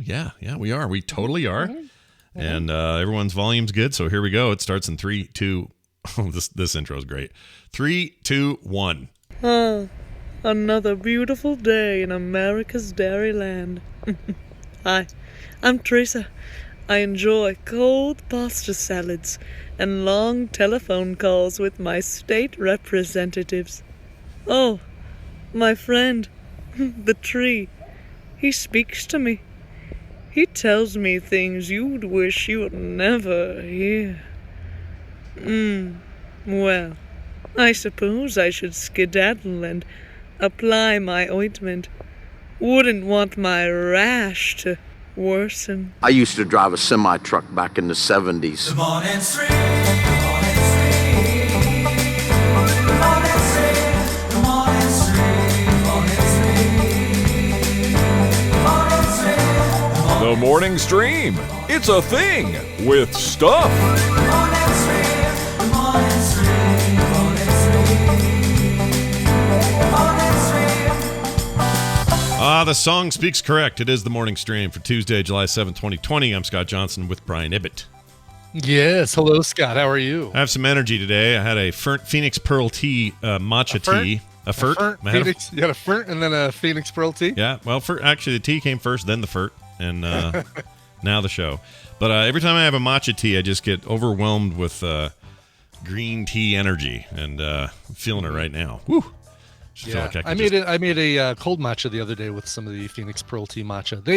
yeah, we are. We totally are. And everyone's volume's good, so here we go. It starts in 3, 2. Oh, this intro is great. 3, 2, 1. Another beautiful day in America's Dairyland. Hi, I'm Teresa. I enjoy cold pasta salads and long telephone calls with my state representatives. Oh, my friend, the tree, he speaks to me. He tells me things you'd wish you would never hear. Well, I suppose I should skedaddle and apply my ointment. Wouldn't want my rash to worsen. I used to drive a semi-truck back in the 70s. The morning stream, the morning stream, the morning stream, the morning stream, The morning stream. It's a thing with stuff. The song speaks correct. It is the morning stream for Tuesday, July 7th, 2020. I'm Scott Johnson with Brian Ibbett. Yes. Hello, Scott. How are you? I have some energy today. I had a Phoenix Pearl tea, matcha tea. A furt? Phoenix, you got a furt and then a Phoenix Pearl tea? Yeah. Well, actually, the tea came first, then the furt, and now the show. But every time I have a matcha tea, I just get overwhelmed with green tea energy, and I'm feeling it right now. Woo! Yeah, I made a cold matcha the other day with some of the Phoenix Pearl tea matcha.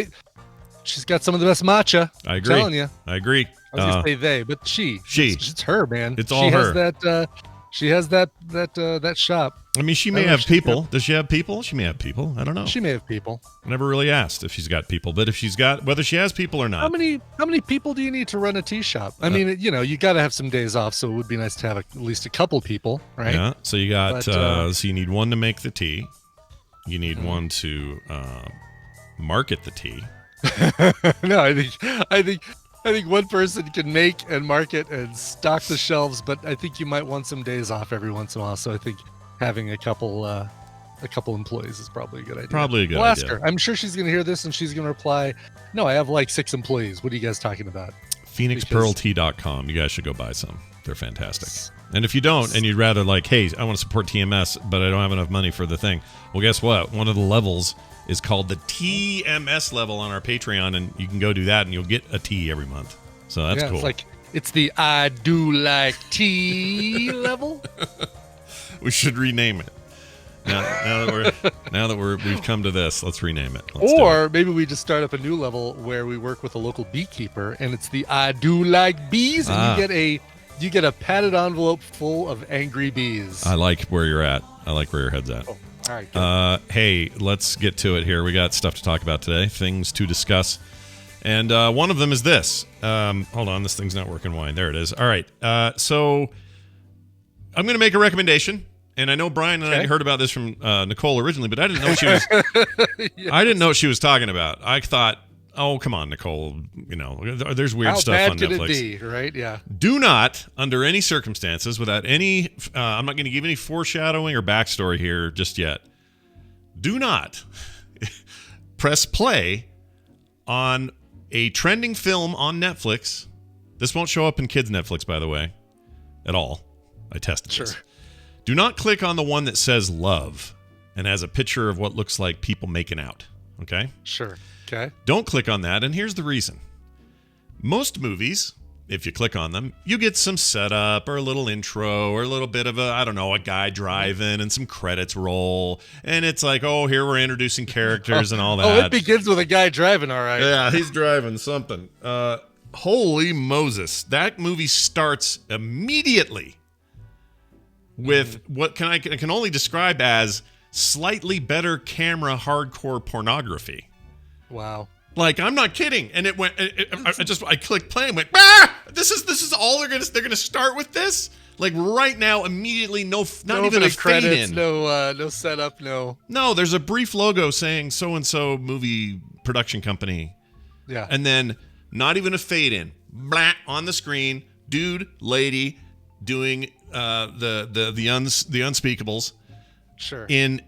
She's got some of the best matcha. I agree. I'm telling you. I agree. I was gonna say they, but she. It's her, man. It's all her. She has that shop. I mean, she may have people. Does she have people? She may have people. I don't know. She may have people. I never really asked if she's got people, but if she's got, whether she has people or not. How many people do you need to run a tea shop? I mean, you got to have some days off, so it would be nice to have at least a couple people, right? Yeah. So you got, so you need one to make the tea. You need one to market the tea. No, I think one person can make and market and stock the shelves, but I think you might want some days off every once in a while. So I think having a couple employees is probably a good idea. Probably a good idea. We'll ask her. I'm sure she's going to hear this and she's going to reply, "No, I have like 6 employees. What are you guys talking about?" PhoenixPearlTea.com. You guys should go buy some. They're fantastic. And if you don't, and you'd rather like, hey, I want to support TMS, but I don't have enough money for the thing. Well, guess what? One of the levels is called the TMS level on our Patreon, and you can go do that, and you'll get a tea every month. So that's cool. It's the I do like tea level. We should rename it. Now that we've come to this, let's rename it. Or maybe we just start up a new level where we work with a local beekeeper, and it's the I do like bees, and you get a padded envelope full of angry bees. I like where you're at. I like where your head's at. Oh, all right. Hey, let's get to it here. We got stuff to talk about today, things to discuss. And one of them is this. Hold on, this thing's not working. Why? There it is. All right. So I'm going to make a recommendation. And I know Brian and I heard about this from Nicole originally, but I didn't know she was. Yes. I didn't know what she was talking about. I thought, oh, come on, Nicole. There's weird stuff on Netflix. How bad could it be, right? Yeah. Do not, under any circumstances, without any, I'm not going to give any foreshadowing or backstory here just yet. Do not press play on a trending film on Netflix. This won't show up in kids' Netflix, by the way, at all. I tested this. Do not click on the one that says love and has a picture of what looks like people making out. Okay? Sure. Okay. Don't click on that, and here's the reason. Most movies, if you click on them, you get some setup or a little intro or a little bit of a guy driving and some credits roll. And it's like, oh, here we're introducing characters and all that. Oh, it begins with a guy driving, all right. Yeah, he's driving something. Holy Moses. That movie starts immediately with what I can only describe as slightly better camera hardcore pornography. Wow. Like, I'm not kidding. And it went, I clicked play and went, this is all they're gonna start with this? Like right now, immediately, not even a credits, fade in. No setup, no. No, there's a brief logo saying so-and-so movie production company. Yeah. And then not even a fade in. Blah, on the screen, dude, lady, doing the unspeakables. Sure. In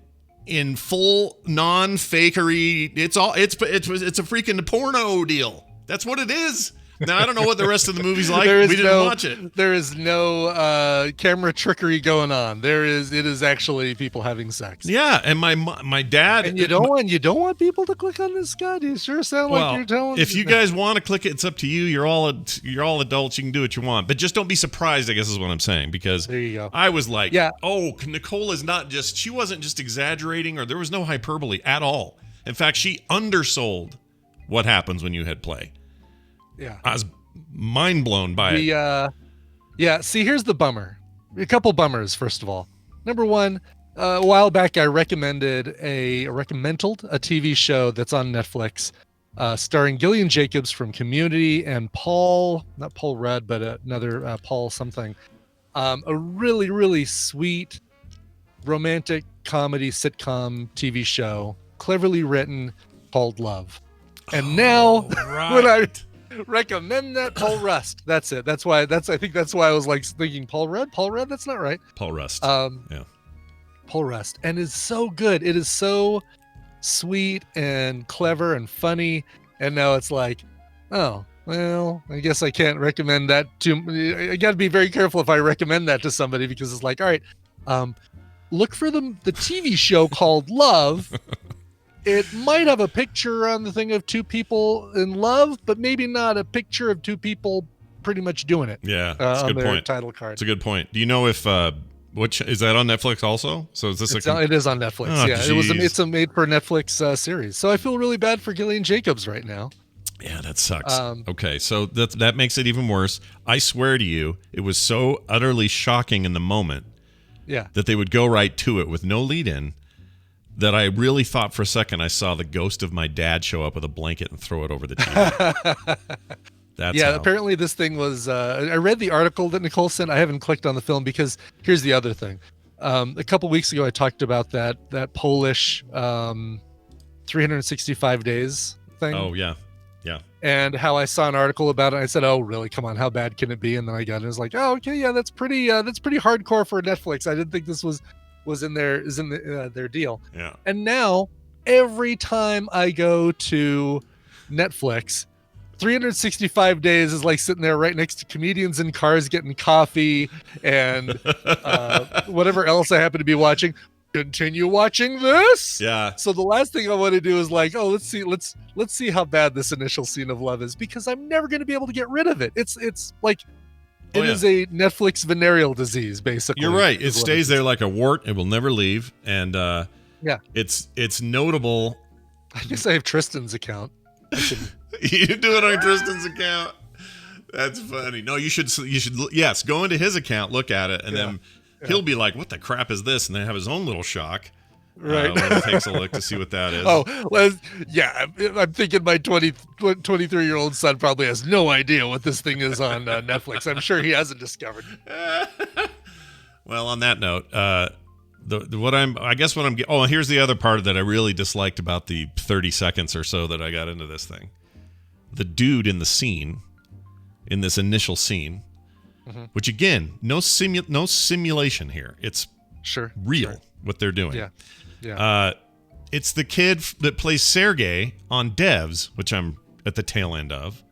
in full non-fakery. It's a freaking porno deal. That's what it is. Now I don't know what the rest of the movie's like. We didn't watch it. There is no camera trickery going on. It is actually people having sex. Yeah, and my dad. And you don't want people to click on this, Scott. You sure sound like you're telling. If you guys want to click it, it's up to you. You're all adults. You can do what you want, but just don't be surprised. I guess is what I'm saying, because there you go. I was like, yeah. Oh, Nicole is not just. She wasn't just exaggerating, or there was no hyperbole at all. In fact, she undersold what happens when you hit play. Yeah, I was mind blown by it. Yeah. See, here's the bummer. A couple bummers. First of all, number one, a while back I recommended a TV show that's on Netflix, starring Gillian Jacobs from Community and not Paul Rudd, but another Paul something. A really, really sweet romantic comedy sitcom TV show, cleverly written, called Love. And now when I recommend that, Paul Rust. That's it. I think that's why I was like thinking Paul Rudd. That's not right. Paul Rust. Yeah. Paul Rust. And it's so good. It is so sweet and clever and funny. And now it's like, oh, well, I guess I can't recommend that to. I got to be very careful if I recommend that to somebody, because it's like, all right, look for the TV show called Love. It might have a picture on the thing of two people in love, but maybe not a picture of two people pretty much doing it. Yeah, that's a good point. Title card. It's a good point. Do you know if which is that on Netflix also? So is this it is on Netflix. Oh, yeah, geez. It's a made for Netflix series. So I feel really bad for Gillian Jacobs right now. Yeah, that sucks. Okay, so that makes it even worse. I swear to you, it was so utterly shocking in the moment. Yeah. That they would go right to it with no lead in. That I really thought for a second I saw the ghost of my dad show up with a blanket and throw it over the TV. Apparently this thing was. I read the article that Nicole sent. I haven't clicked on the film because here's the other thing. A couple weeks ago, I talked about that Polish 365 days thing. Oh yeah. And how I saw an article about it. I said, "Oh, really? Come on, how bad can it be?" And then I got it. And it was like, "Oh, okay, yeah, that's pretty hardcore for Netflix." I didn't think this was in their deal. Yeah. And now every time I go to Netflix, 365 days is like sitting there right next to comedians in cars getting coffee and whatever else I happen to be watching. Continue watching this. Yeah. So the last thing I want to do is like, oh, let's see how bad this initial scene of love is, because I'm never going to be able to get rid of it. It's like it is a Netflix venereal disease, basically. You're right. It stays there like a wart. It will never leave. And it's notable. I guess I have Tristan's account. You do it on Tristan's account. That's funny. No, you should yes, go into his account, look at it, and then he'll be like, "What the crap is this?" And then have his own little shock. Right. When he takes a look to see what that is. I'm thinking my 23-year-old son probably has no idea what this thing is on Netflix. I'm sure he hasn't discovered. Well, on that note, here's the other part that I really disliked about the 30 seconds or so that I got into this thing. The dude in the scene, in this initial scene, which again, no simulation here. It's real what they're doing. Yeah. Yeah. It's the kid that plays Sergei on Devs, which I'm at the tail end of.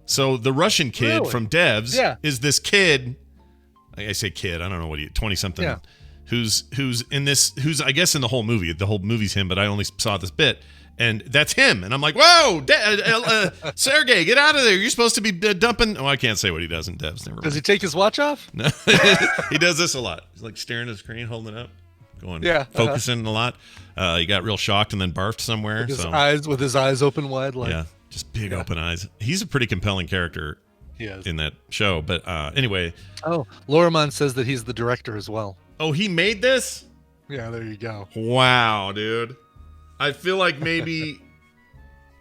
So the Russian kid from Devs is this kid. I say kid. I don't know what 20-something. Yeah. Who's in this? Who's I guess in the whole movie. The whole movie's him, but I only saw this bit, and that's him. And I'm like, whoa, Sergei, get out of there! You're supposed to be dumping. Oh, I can't say what he does in Devs. Never mind. Does he take his watch off? No, he does this a lot. He's like staring at the screen, holding it up. Focusing a lot. He got real shocked and then barfed somewhere. With his eyes open wide, like just big open eyes. He's a pretty compelling character in that show. But anyway. Oh, Loremon says that he's the director as well. Oh, he made this? Yeah, there you go. Wow, dude. I feel like maybe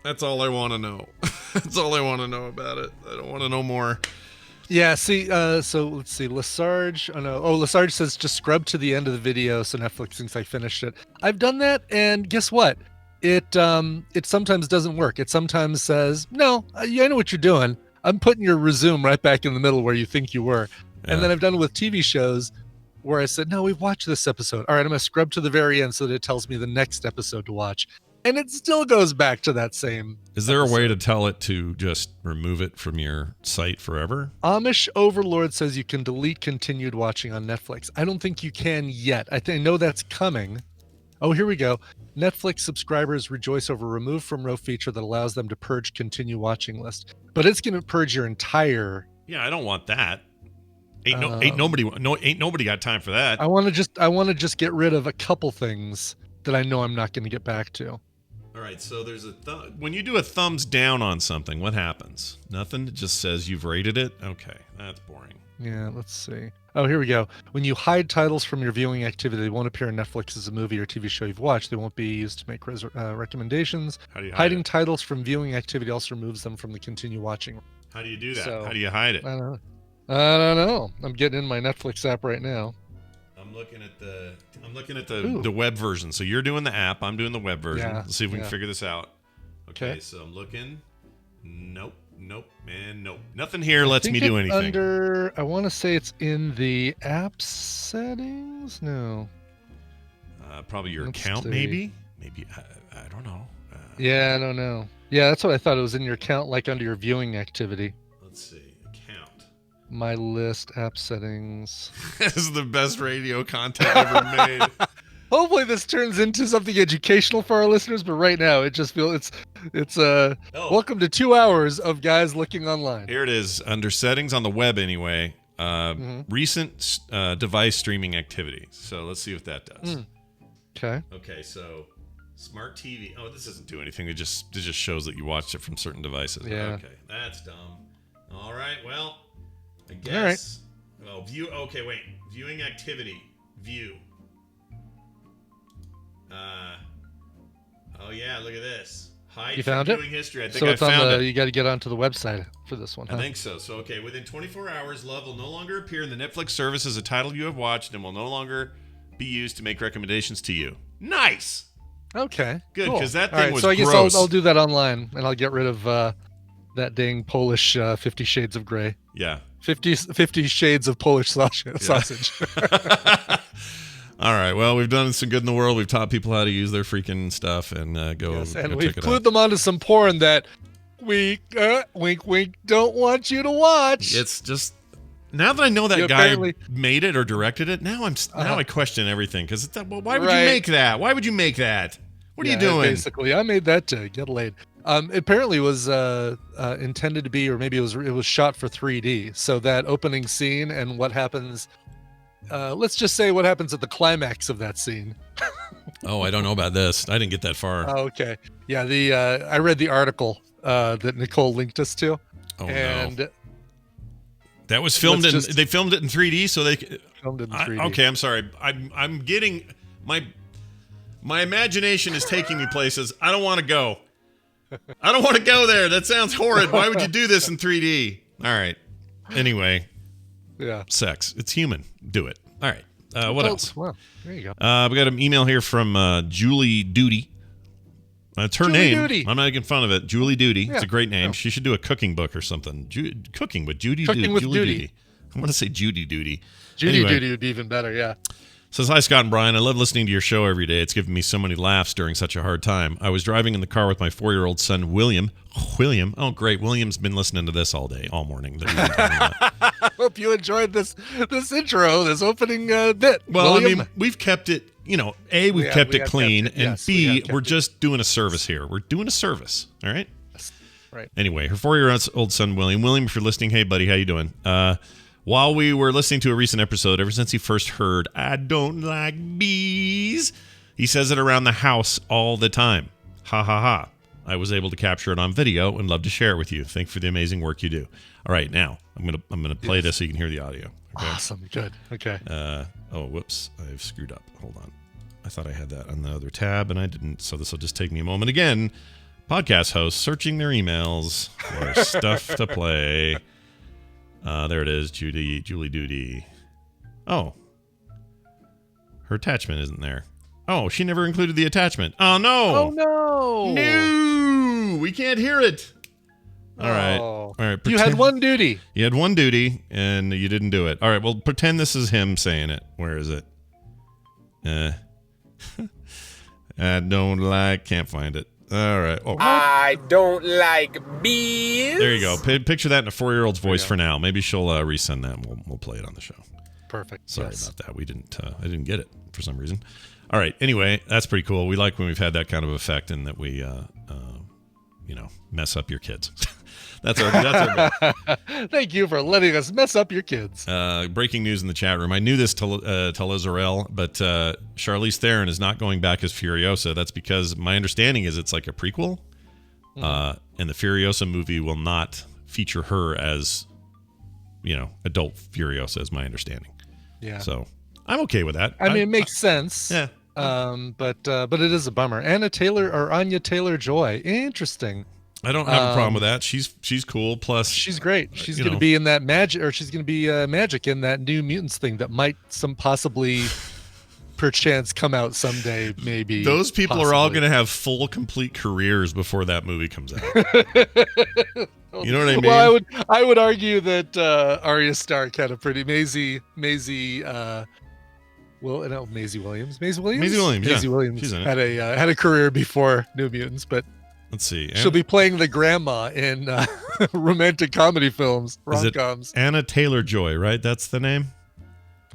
that's all I want to know. That's all I want to know about it. I don't want to know more. Yeah, see, so let's see. Lesarge, Lesarge says just scrub to the end of the video so Netflix thinks I finished it. I've done that, and guess what? It sometimes doesn't work. It sometimes says, no, I know what you're doing. I'm putting your resume right back in the middle where you think you were. Yeah. And then I've done it with TV shows. where I said, no, we've watched this episode. All right, I'm going to scrub to the very end so that it tells me the next episode to watch. And it still goes back to that same. Is there a way to tell it to just remove it from your site forever? Amish Overlord says you can delete continued watching on Netflix. I don't think you can yet. I know that's coming. Oh, here we go. Netflix subscribers rejoice over remove from row feature that allows them to purge continue watching list. But it's going to purge your entire. Yeah, I don't want that. Ain't nobody got time for that. I want to just get rid of a couple things that I know I'm not going to get back to. All right, so there's when you do a thumbs down on something, what happens? Nothing. It just says you've rated it. Okay, that's boring. Yeah, let's see. Oh, here we go. When you hide titles from your viewing activity, they won't appear on Netflix as a movie or TV show you've watched. They won't be used to make recommendations. How do you Hiding titles from viewing activity also removes them from the continue watching. How do you do that? So, How do you hide it? I don't know. I'm getting in my Netflix app right now. I'm looking at the web version. So you're doing the app. I'm doing the web version. Yeah, Let's see if we can figure this out. Okay, Okay. so I'm looking. Nope, man, nope. Nothing here lets me do anything. I want to say it's in the app settings. No. Probably your Let's account, see. maybe. I don't know. Yeah, I don't know. Yeah, that's what I thought. It was in your account, like under your viewing activity. Let's see. Account. My list, app settings. This is the best radio content ever made. Hopefully this turns into something educational for our listeners, but right now it just feels it's welcome to 2 hours of guys looking online. Here it is under settings on the web anyway. Recent device streaming activity. So let's see what that does. Okay. Okay, so smart TV. Oh, this doesn't do anything. It just shows that you watched it from certain devices. Yeah. Okay, that's dumb. All right, well, I guess. All right. Well, view. Okay, wait. Viewing activity. View. Oh yeah, look at this. Hide You from found it? viewing history. I think So I it's on found it. you got to get onto the website for this one. I think so. So, okay, within 24 hours, love will no longer appear in the Netflix service as a title you have watched and will no longer be used to make recommendations to you. Nice! Okay. Good, cool. 'cause that All thing was so I guess gross. I'll do that online, and I'll get rid of that dang Polish 50 Shades of Grey. Yeah. 50 Shades of Polish sausage. All right, well, we've done some good in the world. We've taught people how to use their freaking stuff and go Yes, and go we've check it clued out. them onto some porn that we, wink, wink, don't want you to watch. It's just... Now that I know that You guy apparently- made it or directed it, now I question everything because well, why would you Right. make that? Why would you make that? What are you Yeah, doing? Basically, I made that to get laid. Apparently, was intended to be, or maybe it was shot for 3D. So that opening scene and what happens. Let's just say what happens at the climax of that scene. Oh, I don't know about this. I didn't get that far. Oh, okay. Yeah, I read the article that Nicole linked us to. Oh, and no. That was filmed Let's in. just- They filmed it in 3D, so they. filmed in 3D. Okay, I'm sorry. I'm getting my imagination is taking me places I don't want to go. I don't want to go there. That sounds horrid. Why would you do this in 3D? All right. Anyway, Yeah. sex. It's human. Do it. All right. What else? Well, there you go. We got an email here from Julie Duty. That's her Julie name. Duty. I'm not making fun of it. Julie Duty. It's Yeah, a great name. yeah. She should do a cooking book or something. Cooking with Judy. Cooking with Julie Duty. I'm going to say Judy Duty. Judy Anyway. Duty would be even better. Yeah. Says, hi, Scott and Brian. I love listening to your show every day. It's given me so many laughs during such a hard time. I was driving in the car with my 4-year-old son, William. Oh, great. William's been listening to this all morning. That we've been talking about. Hope you enjoyed this intro, this opening bit. Well, William. I mean, we've kept it, A, we've kept it have clean, kept it. and Yes, we B, have kept we're it. just doing a service here. We're doing a service, all right? Right. Anyway, her 4-year-old son, William. William, if you're listening, hey, buddy, how you doing? While we were listening to a recent episode, ever since he first heard, I don't like bees, he says it around the house all the time. Ha, ha, ha. I was able to capture it on video and love to share it with you. Thank you for the amazing work you do. All right, now, I'm gonna play this so you can hear the audio. Okay? Awesome. Good. Okay. Oh, whoops. I've screwed up. Hold on. I thought I had that on the other tab, and I didn't. So this will just take me a moment again. Podcast hosts searching their emails for stuff to play. There it is. Julie Duty. Oh. Her attachment isn't there. Oh, she never included the attachment. Oh, no. Oh, no. No. We can't hear it. All right. Oh. All right. You had one duty. You had one duty, and you didn't do it. All right. Well, pretend this is him saying it. Where is it? I don't like. Can't find it. All right. Oh. I don't like bees. There you go. Picture that in a 4-year-old's voice for now. Maybe she'll resend that. And we'll play it on the show. Perfect. Sorry Yes. about that. We didn't. I didn't get it for some reason. All right. Anyway, that's pretty cool. We like when we've had that kind of effect, and that we, mess up your kids. That's our. Thank you for letting us mess up your kids. Breaking news in the chat room. I knew this till Israel, but Charlize Theron is not going back as Furiosa. That's because my understanding is it's like a prequel, and the Furiosa movie will not feature her as, adult Furiosa, is my understanding. Yeah. So I'm okay with that. I mean, it makes sense. Yeah. But it is a bummer. Anya Taylor-Joy. Interesting. I don't have a problem with that. She's cool. Plus, she's great. She's going to be in that magic, or she's going to be magic in that New Mutants thing that might possibly, perchance, come out someday. Maybe those people are all going to have full, complete careers before that movie comes out. You know what I mean? Well, I would argue that Arya Stark had a pretty Maisie. Maisie Williams. Maisie Williams. Maisie Williams She's in it. had a career before New Mutants, but let's see. She'll be playing the grandma in romantic comedy films, rom-coms. Anna Taylor-Joy, right? That's the name?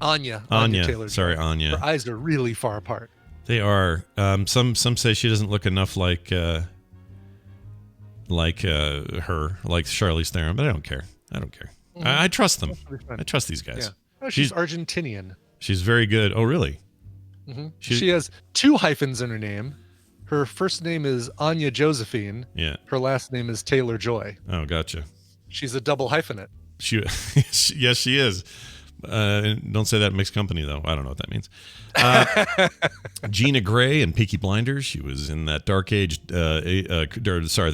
Anya Taylor-Joy. Sorry, Anya. Her eyes are really far apart. They are. Some say she doesn't look enough like her, like Charlize Theron, but I don't care. Mm-hmm. I trust them. I trust these guys. Yeah. Oh, she's Argentinian. She's very good. Oh, really? Mm-hmm. She has 2 hyphens in her name. Her first name is Anya Josephine. Yeah. Her last name is Taylor Joy. Oh, gotcha. She's a double hyphenate. Yes, she is. Don't say that in mixed company, though. I don't know what that means. Gina Gray in Peaky Blinders. She was in that the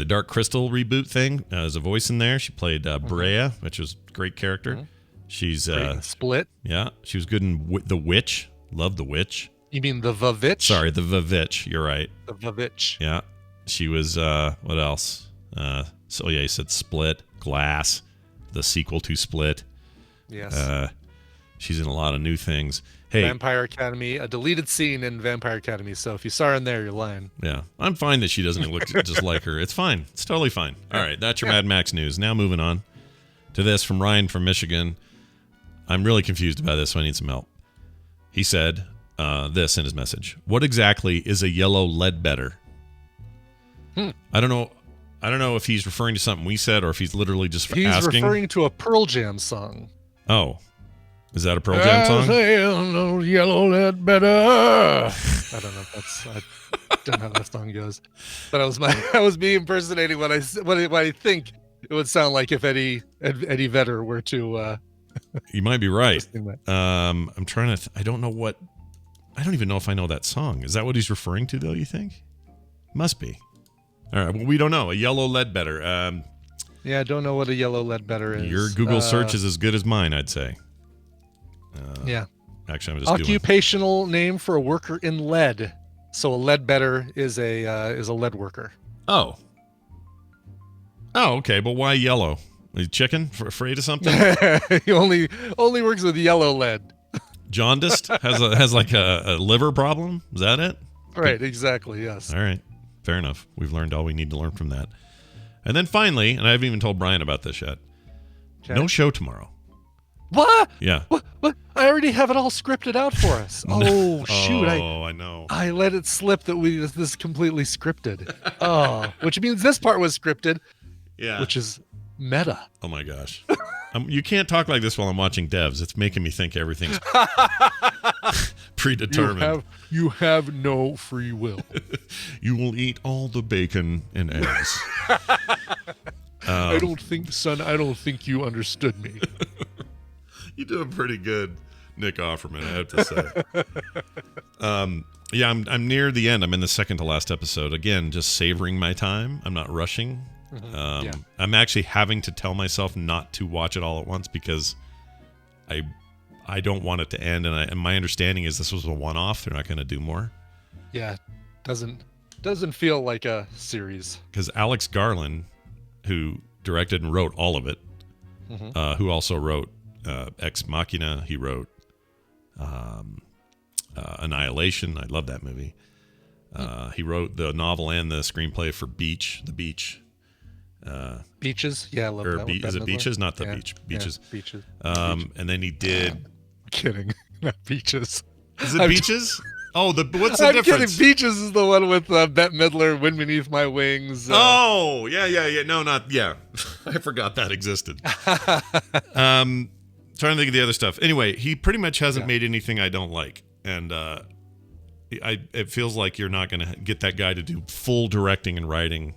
Dark Crystal reboot thing as a voice in there. She played Brea, which was a great character. Mm-hmm. She's Split. Yeah, she was good in The Witch. Love The Witch. You mean the Vavitch? Sorry, the Vavitch. You're right. The Vavitch. Yeah, she was. What else? You said Split, Glass, the sequel to Split. Yes. She's in a lot of new things. Hey, Vampire Academy, a deleted scene in Vampire Academy. So if you saw her in there, you're lying. Yeah, I'm fine that she doesn't look just like her. It's fine. It's totally fine. All right, that's your Mad Max news. Now moving on to this from Ryan from Michigan. I'm really confused about this, so I need some help. He said this in his message. What exactly is a yellow Ledbetter? I don't know if he's referring to something we said or if he's literally just asking. He's referring to a Pearl Jam song. Oh. Is that a Pearl Jam song? Yellow Ledbetter. I don't know if I don't know how that song goes. But I was me impersonating what I think it would sound like if Eddie Vedder were to You might be right. I'm trying to I don't even know if I know that song. Is that what he's referring to, though, you think? Must be. All right, well, we don't know. A yellow Ledbetter. I don't know what a yellow Ledbetter is. Your Google search is as good as mine, I'd say. Actually, I'm just occupational name for a worker in lead. So a Ledbetter is a lead worker. Oh, okay. But why yellow? Is he chicken? Afraid of something? He only works with yellow lead. Jaundiced? has like a liver problem? Is that it? Right. Exactly. Yes. All right. Fair enough. We've learned all we need to learn from that. And then finally, and I haven't even told Brian about this yet. Okay. No show tomorrow. What? Yeah. What? I already have it all scripted out for us. Oh, shoot. I know. I let it slip that this is completely scripted. Which means this part was scripted. Yeah. Which is meta. Oh, my gosh. You can't talk like this while I'm watching Devs. It's making me think everything's predetermined. You have no free will. You will eat all the bacon and eggs. I don't think you understood me. You're doing pretty good, Nick Offerman, I have to say. I'm near the end. I'm in the second to last episode. Again, just savoring my time. I'm not rushing. Mm-hmm. I'm actually having to tell myself not to watch it all at once because I don't want it to end. And my understanding is this was a one-off. They're not going to do more. Yeah, doesn't feel like a series. Because Alex Garland, who directed and wrote all of it. Who also wrote Ex Machina. He wrote Annihilation. I love that movie. He wrote the novel and the screenplay for Beach. The Beach. Beaches. Yeah, I love Or that. with is Bette it Midler. Beaches? Not the Yeah, Beach. yeah, Beaches. Beaches. And then he did. Kidding. Not Beaches. Is it I'm Beaches? Oh, what's the I'm difference? kidding. Beaches is the one with Bette Midler, Wind Beneath My Wings. Oh, yeah. No, not yeah. I forgot that existed. Trying to think of the other stuff. Anyway, he pretty much hasn't made anything I don't like, and it feels like you're not going to get that guy to do full directing and writing,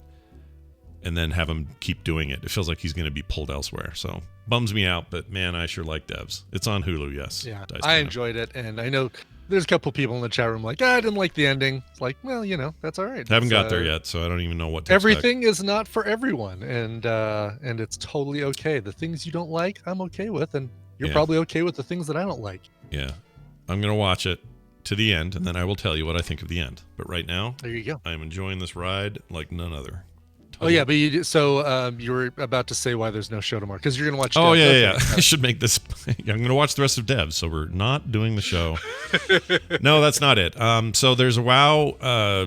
and then have him keep doing it. It feels like he's going to be pulled elsewhere. So bums me out, but man, I sure like Devs. It's on Hulu. Yes. Yeah, Dice I Tower. enjoyed it, and I know there's a couple people in the chat room like, I didn't like the ending. It's like, well, that's all right. Haven't It's, got there yet, so I don't even know what to Everything is not for everyone, and it's totally okay. The things you don't like, I'm okay with, and you're Yeah. probably okay with the things that I don't like. Yeah. I'm going to watch it to the end, and then I will tell you what I think of the end. But right now, There you go. I am enjoying this ride like none other. Oh yeah, but you were about to say why there's no show tomorrow because you're gonna watch. Oh, Devs. yeah. Okay. I should make this. I'm going to watch the rest of Devs, so we're not doing the show. No, that's not it. So there's a WoW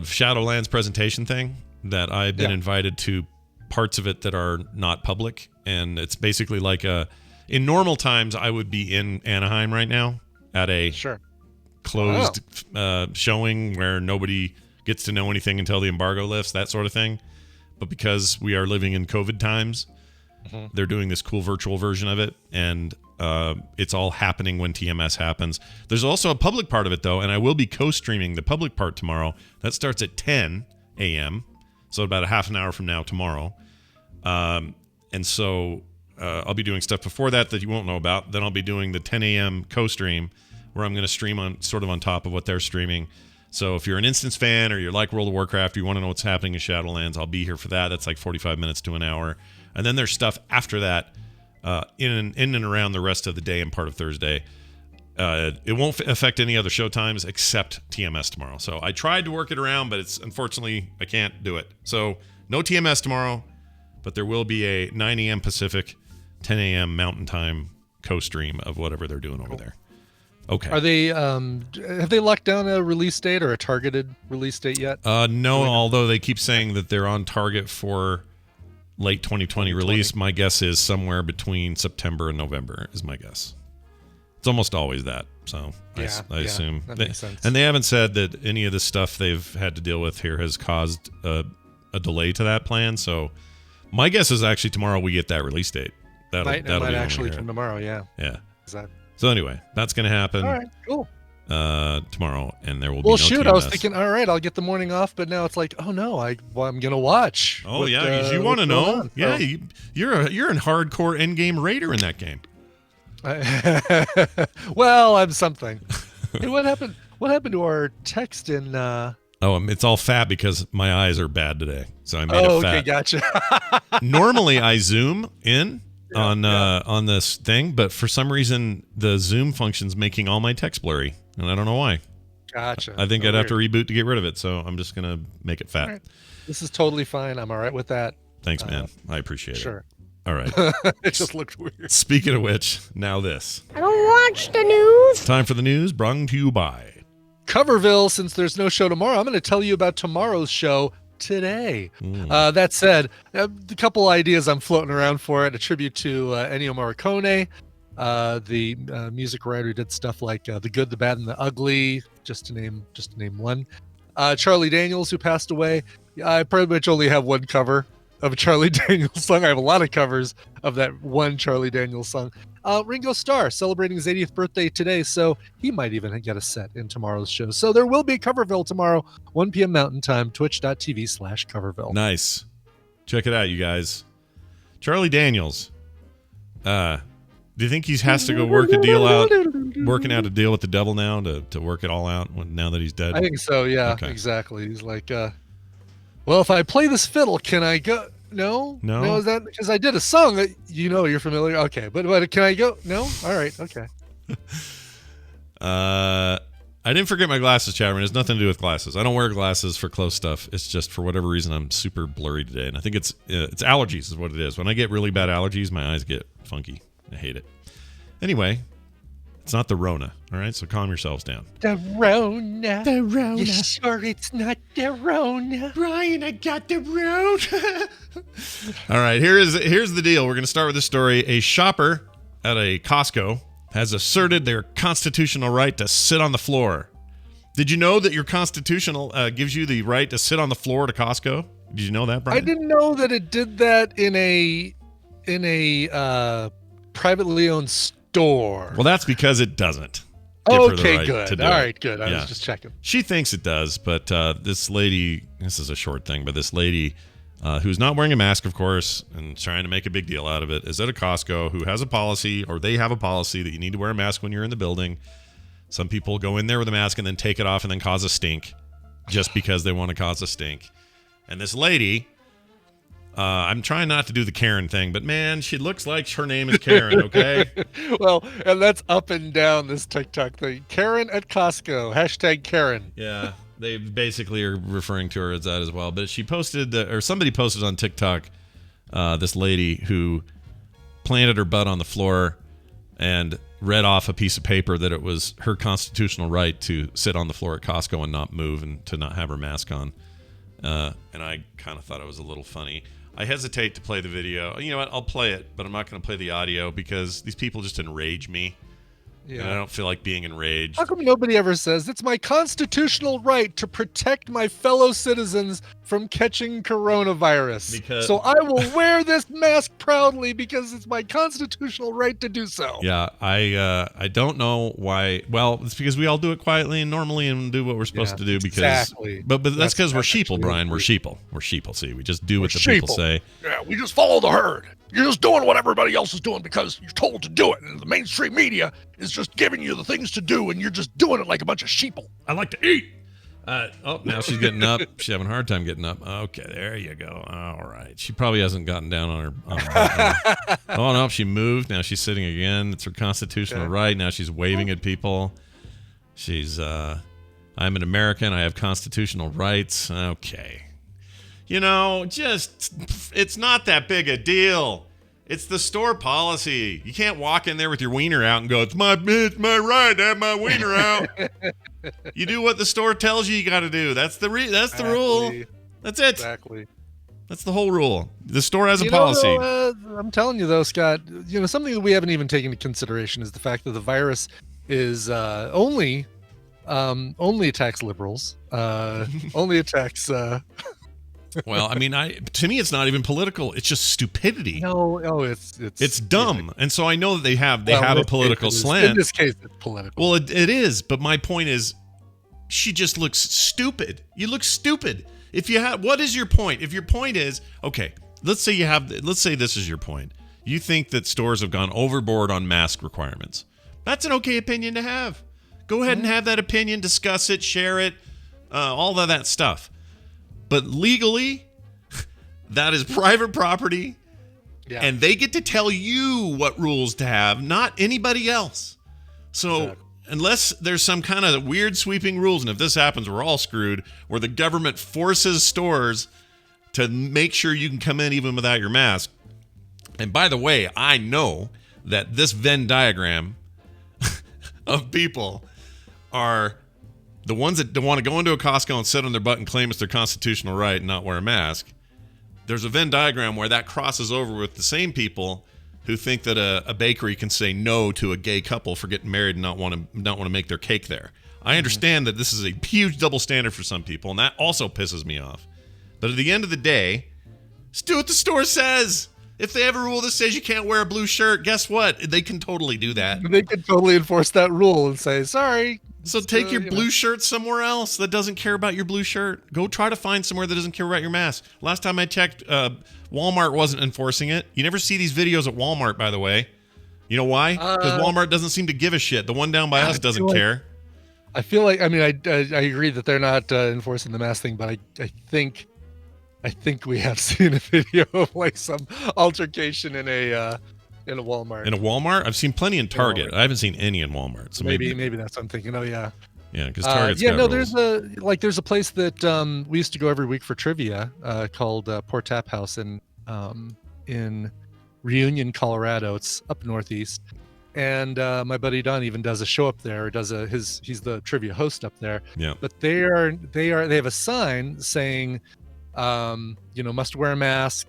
Shadowlands presentation thing that I've been invited to, parts of it that are not public, and it's basically like in normal times, I would be in Anaheim right now at a Sure. closed showing where nobody gets to know anything until the embargo lifts, that sort of thing. But because we are living in COVID times, they're doing this cool virtual version of it, and it's all happening when TMS happens. There's also a public part of it, though, and I will be co-streaming the public part tomorrow. That starts at 10 a.m., so about a half an hour from now tomorrow. And so I'll be doing stuff before that you won't know about. Then I'll be doing the 10 a.m. co-stream where I'm going to stream on top of what they're streaming. So if you're an Instance fan or you like World of Warcraft, you want to know what's happening in Shadowlands, I'll be here for that. That's like 45 minutes to an hour. And then there's stuff after that in and around the rest of the day and part of Thursday. It won't affect any other show times except TMS tomorrow. So I tried to work it around, but it's unfortunately I can't do it. So no TMS tomorrow, but there will be a 9 a.m. Pacific, 10 a.m. Mountain Time co-stream of whatever they're doing over there. Okay. Are they have they locked down a release date or a targeted release date yet? No, although they keep saying that they're on target for late 2020 release. My guess is somewhere between September and November is my guess. It's almost always that. So I assume. that makes sense. And they haven't said that any of the stuff they've had to deal with here has caused a delay to that plan. So my guess is actually tomorrow we get that release date. It might be when we actually hear come it. tomorrow. Yeah. Yeah. Exactly. So anyway, that's going to happen. All right. Cool. Tomorrow, and there will be Well, no shoot, I was TMS. thinking, all right, I'll get the morning off, but now it's like, oh no, I'm gonna watch. Oh what, yeah, you want to what's going know? on. Yeah, So- you're a hardcore endgame raider in that game. Well, I'm something. Hey, what happened? What happened to our text in? It's all fat because my eyes are bad today, so I made it Okay, fat. gotcha. Normally, I zoom in on this thing, but for some reason, the zoom function's making all my text blurry, and I don't know why. Gotcha. I think I'd have to reboot to get rid of it, so I'm just gonna make it fat. All right. This is totally fine. I'm all right with that. Thanks, man. I appreciate it. Sure. All right. It just looked weird. Speaking of which, now this. I don't watch the news. Time for the news brought to you by. Coverville, since there's no show tomorrow, I'm going to tell you about tomorrow's show today. That said, a couple ideas I'm floating around for it. A tribute to Ennio Morricone, the music writer who did stuff like The Good, the Bad, and the Ugly, just to name one. Charlie Daniels, who passed away. I pretty much only have one cover of a Charlie Daniels song. I have a lot of covers of that one Charlie Daniels song. Ringo Starr celebrating his 80th birthday today, so he might even get a set in tomorrow's show. So there will be a Coverville tomorrow, 1 p.m. Mountain Time, twitch.tv/Coverville. Nice. Check it out, you guys. Charlie Daniels. Do you think he has to go working out a deal with the devil now to work it all out now that he's dead? I think so, yeah, Okay. exactly. He's like, well, if I play this fiddle, can I go? No, is that because I did a song that you're familiar? Okay, but can I go? No, all right, okay. I didn't forget my glasses, Chatterman. It has nothing to do with glasses. I don't wear glasses for close stuff. It's just for whatever reason I'm super blurry today, and I think it's allergies is what it is. When I get really bad allergies, my eyes get funky. I hate it. Anyway, it's not the Rona, all right? So calm yourselves down. The Rona. The Rona. You sure it's not the Rona? Brian, I got the Rona. All right, here's the deal. We're going to start with this story. A shopper at a Costco has asserted their constitutional right to sit on the floor. Did you know that your constitutional gives you the right to sit on the floor at a Costco? Did you know that, Brian? I didn't know that it did that in a privately owned store. Well, that's because it doesn't. Give her the Okay, right good. to do All it. right, good. I Yeah. was just checking. She thinks it does, but this lady, this is a short thing, but this lady who's not wearing a mask, of course, and trying to make a big deal out of it, is at a Costco who has a policy, or they have a policy that you need to wear a mask when you're in the building. Some people go in there with a mask and then take it off and then cause a stink just because they want to cause a stink. And this lady, I'm trying not to do the Karen thing, but man, she looks like her name is Karen, okay? Well, and that's up and down this TikTok thing. Karen at Costco. Hashtag Karen. Yeah, they basically are referring to her as that as well. But she posted, or somebody posted on TikTok, this lady who planted her butt on the floor and read off a piece of paper that it was her constitutional right to sit on the floor at Costco and not move and to not have her mask on. And I kind of thought it was a little funny. I hesitate to play the video. You know what? I'll play it, but I'm not going to play the audio because these people just enrage me. Yeah. And I don't feel like being enraged. How come nobody ever says it's my constitutional right to protect my fellow citizens from catching coronavirus? So I will wear this mask proudly because it's my constitutional right to do so. Yeah, I don't know why. Well, it's because we all do it quietly and normally and do what we're supposed to do. Because, exactly. But that's because we're sheeple, Brian. We're sheeple. We're sheeple. See, we just do what the people say. Yeah, we just follow the herd. You're just doing what everybody else is doing because you're told to do it. And the mainstream media is just giving you the things to do, and you're just doing it like a bunch of sheeple. I like to eat. Oh, now she's getting up. She's having a hard time getting up. Okay, there you go. All right. She probably hasn't gotten down on her. Oh, no, she moved. Now she's sitting again. It's her constitutional right. Now she's waving at people. She's, I'm an American. I have constitutional rights. Okay. You know, it's not that big a deal. It's the store policy. You can't walk in there with your wiener out and go, it's my right to have my wiener out. You do what the store tells you got to do. That's the rule. That's it. Exactly. That's the whole rule. The store has a policy. I'm telling you though, Scott, something that we haven't even taken into consideration is the fact that the virus is only attacks liberals, only attacks Well, I mean, to me, it's not even political. It's just stupidity. No, it's dumb. And so I know that they have a political slant. In this case, it's political. Well, it is. But my point is, she just looks stupid. You look stupid. What is your point? If your point is, okay, let's say this is your point. You think that stores have gone overboard on mask requirements. That's an okay opinion to have. Go ahead and have that opinion, discuss it, share it, all of that stuff. But legally, that is private property, and they get to tell you what rules to have, not anybody else. So unless there's some kind of weird sweeping rules, and if this happens, we're all screwed, where the government forces stores to make sure you can come in even without your mask. And by the way, I know that this Venn diagram of people are the ones that want to go into a Costco and sit on their butt and claim it's their constitutional right and not wear a mask. There's a Venn diagram where that crosses over with the same people who think that a bakery can say no to a gay couple for getting married and not want to make their cake there. I understand that this is a huge double standard for some people, and that also pisses me off. But at the end of the day, just do what the store says. If they have a rule that says you can't wear a blue shirt, guess what? They can totally do that. They can totally enforce that rule and say, sorry. So take your blue shirt somewhere else that doesn't care about your blue shirt. Go try to find somewhere that doesn't care about your mask. Last time I checked, Walmart wasn't enforcing it. You never see these videos at Walmart, by the way. You know why? Because Walmart doesn't seem to give a shit. The one down by us doesn't care. I feel like, I mean, I agree that they're not enforcing the mask thing, but I think we have seen a video of like some altercation in a Walmart. In a Walmart? I've seen plenty in Target. I haven't seen any in Walmart. So maybe that's what I'm thinking. Oh yeah. Yeah, because Target's yeah, got no, rules. there's a place that we used to go every week for trivia called Poor Tap House in Reunion, Colorado. It's up northeast, and my buddy Don even does a show up there. He's the trivia host up there. Yeah. But they have a sign saying, must wear a mask,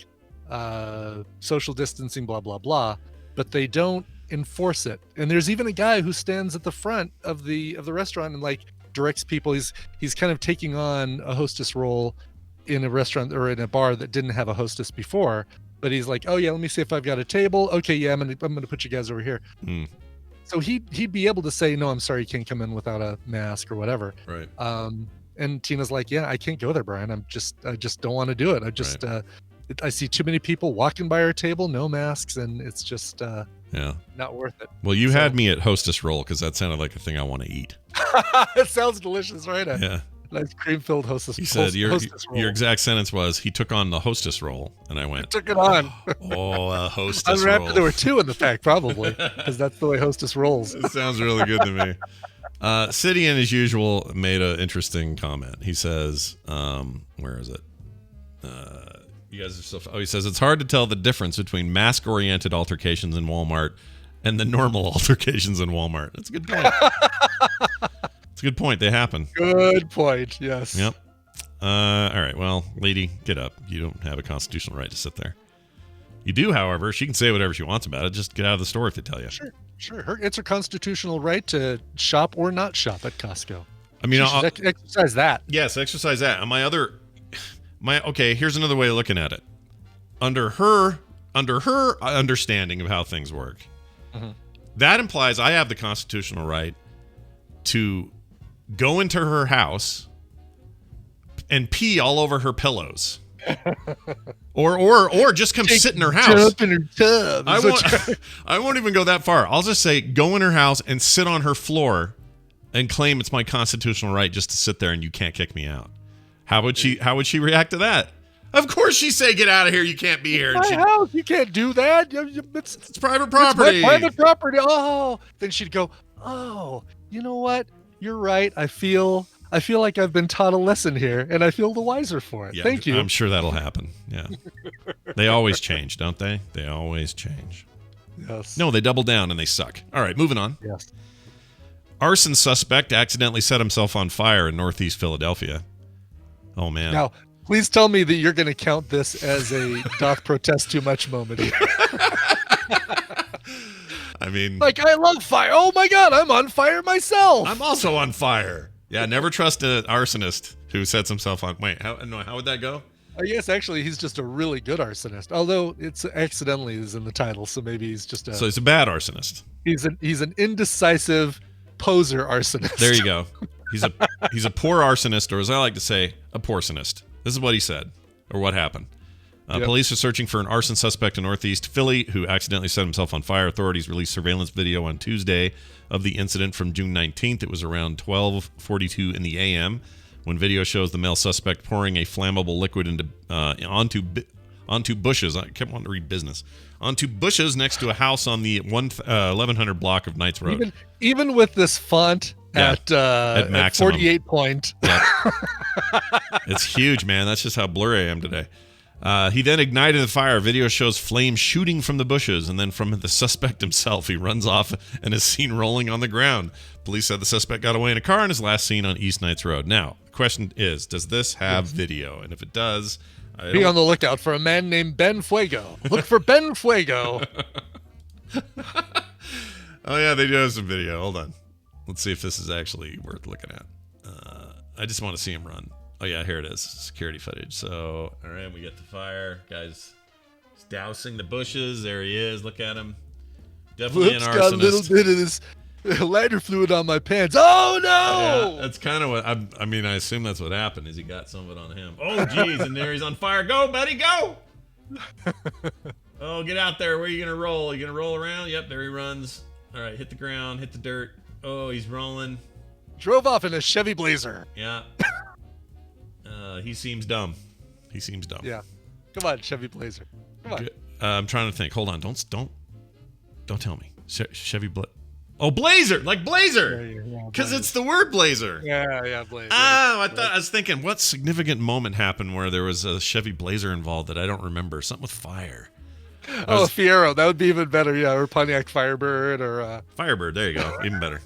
social distancing, blah blah blah. But they don't enforce it. And there's even a guy who stands at the front of the restaurant and like directs people. He's kind of taking on a hostess role in a restaurant or in a bar that didn't have a hostess before. But he's like, oh yeah, let me see if I've got a table. Okay, yeah, I'm gonna put you guys over here. So he'd be able to say, no, I'm sorry, you can't come in without a mask or whatever. Right. And Tina's like, yeah, I can't go there, Brian. I just don't want to do it. I see too many people walking by our table, no masks, and it's just not worth it. Well, you had me at hostess roll because that sounded like a thing I want to eat. It sounds delicious, right? Yeah. Nice cream-filled hostess. He said hostess roll. your exact sentence was, he took on the hostess role, and I went, took it on. Oh, a hostess I'm roll. there were two in the pack, probably, because that's the way hostess rolls. It sounds really good to me. Sidian, as usual, made an interesting comment. He says, where is it? You guys are so... he says, it's hard to tell the difference between mask-oriented altercations in Walmart and the normal altercations in Walmart. That's a good point. It's a good point. They happen. Good point, yes. Yep. All right, well, lady, get up. You don't have a constitutional right to sit there. You do, however. She can say whatever she wants about it. Just get out of the store if they tell you. Sure. It's her constitutional right to shop or not shop at Costco. I mean, she should exercise that. Yes, exercise that. And okay, here's another way of looking at it. Under her understanding of how things work, that implies I have the constitutional right to go into her house and pee all over her pillows. or just come sit in her house. Jump in her tub. I won't even go that far. I'll just say go in her house and sit on her floor and claim it's my constitutional right just to sit there and you can't kick me out. How would she react to that? Of course she'd say, get out of here, you can't be here. My house, you can't do that. It's private property. It's my private property. Oh, then she'd go, oh, you know what? You're right. I feel like I've been taught a lesson here, and I feel the wiser for it. Yeah, Thank you. I'm sure that'll happen. Yeah. They always change, don't they? They always change. Yes. No, they double down and they suck. All right, moving on. Yes. Arson suspect accidentally set himself on fire in Northeast Philadelphia. Oh, man. Now, please tell me that you're going to count this as a doth protest too much moment. I mean... like, I love fire. Oh, my God, I'm on fire myself. I'm also on fire. Yeah, never trust an arsonist who sets himself on... Wait, how would that go? Yes, actually, he's just a really good arsonist. Although it's accidentally is in the title, so maybe he's just a... So he's a bad arsonist. He's an indecisive poser arsonist. There you go. He's a poor arsonist, or as I like to say, a porcionist. This is what he said, or what happened. Yep. Police are searching for an arson suspect in Northeast Philly who accidentally set himself on fire. Authorities released surveillance video on Tuesday of the incident from June 19th. It was around 12:42 in the a.m. when video shows the male suspect pouring a flammable liquid onto bushes. I kept wanting to read business. Onto bushes next to a house on the 1100 block of Knights Road. Even with this font at maximum. 48 point. Yeah. It's huge, man. That's just how blurry I am today. He then ignited the fire. Video shows flames shooting from the bushes, and then from the suspect himself. He runs off and is seen rolling on the ground. Police said the suspect got away in a car and is last seen on East Knights Road. Now, the question is, does this have video? And if it does... Be on the lookout for a man named Ben Fuego. Look for Ben Fuego. Oh, yeah, they do have some video. Hold on. Let's see if this is actually worth looking at. I just want to see him run. Oh, yeah, here it is. Security footage. So, all right, we get the fire. Guy's dousing the bushes. There he is. Look at him. Definitely an arsonist. Got a little bit of this lighter fluid on my pants. Oh, no! Yeah, that's kind of what... I mean, I assume that's what happened, is he got some of it on him. Oh, geez, and there he's on fire. Go, buddy, go! Oh, get out there. Where are you going to roll? You going to roll around? Yep, there he runs. All right, hit the ground, hit the dirt. Oh, he's rolling. Drove off in a Chevy Blazer. Yeah. He seems dumb. Yeah. Come on, Chevy Blazer. Come on. I'm trying to think. Hold on. Don't tell me. Chevy Oh, blazer, like blazer, because it's the word blazer. Yeah, blazer. Oh, I was thinking, what significant moment happened where there was a Chevy Blazer involved that I don't remember? Something with fire. Fiero, that would be even better. Yeah, or Pontiac Firebird, or Firebird. There you go, even better.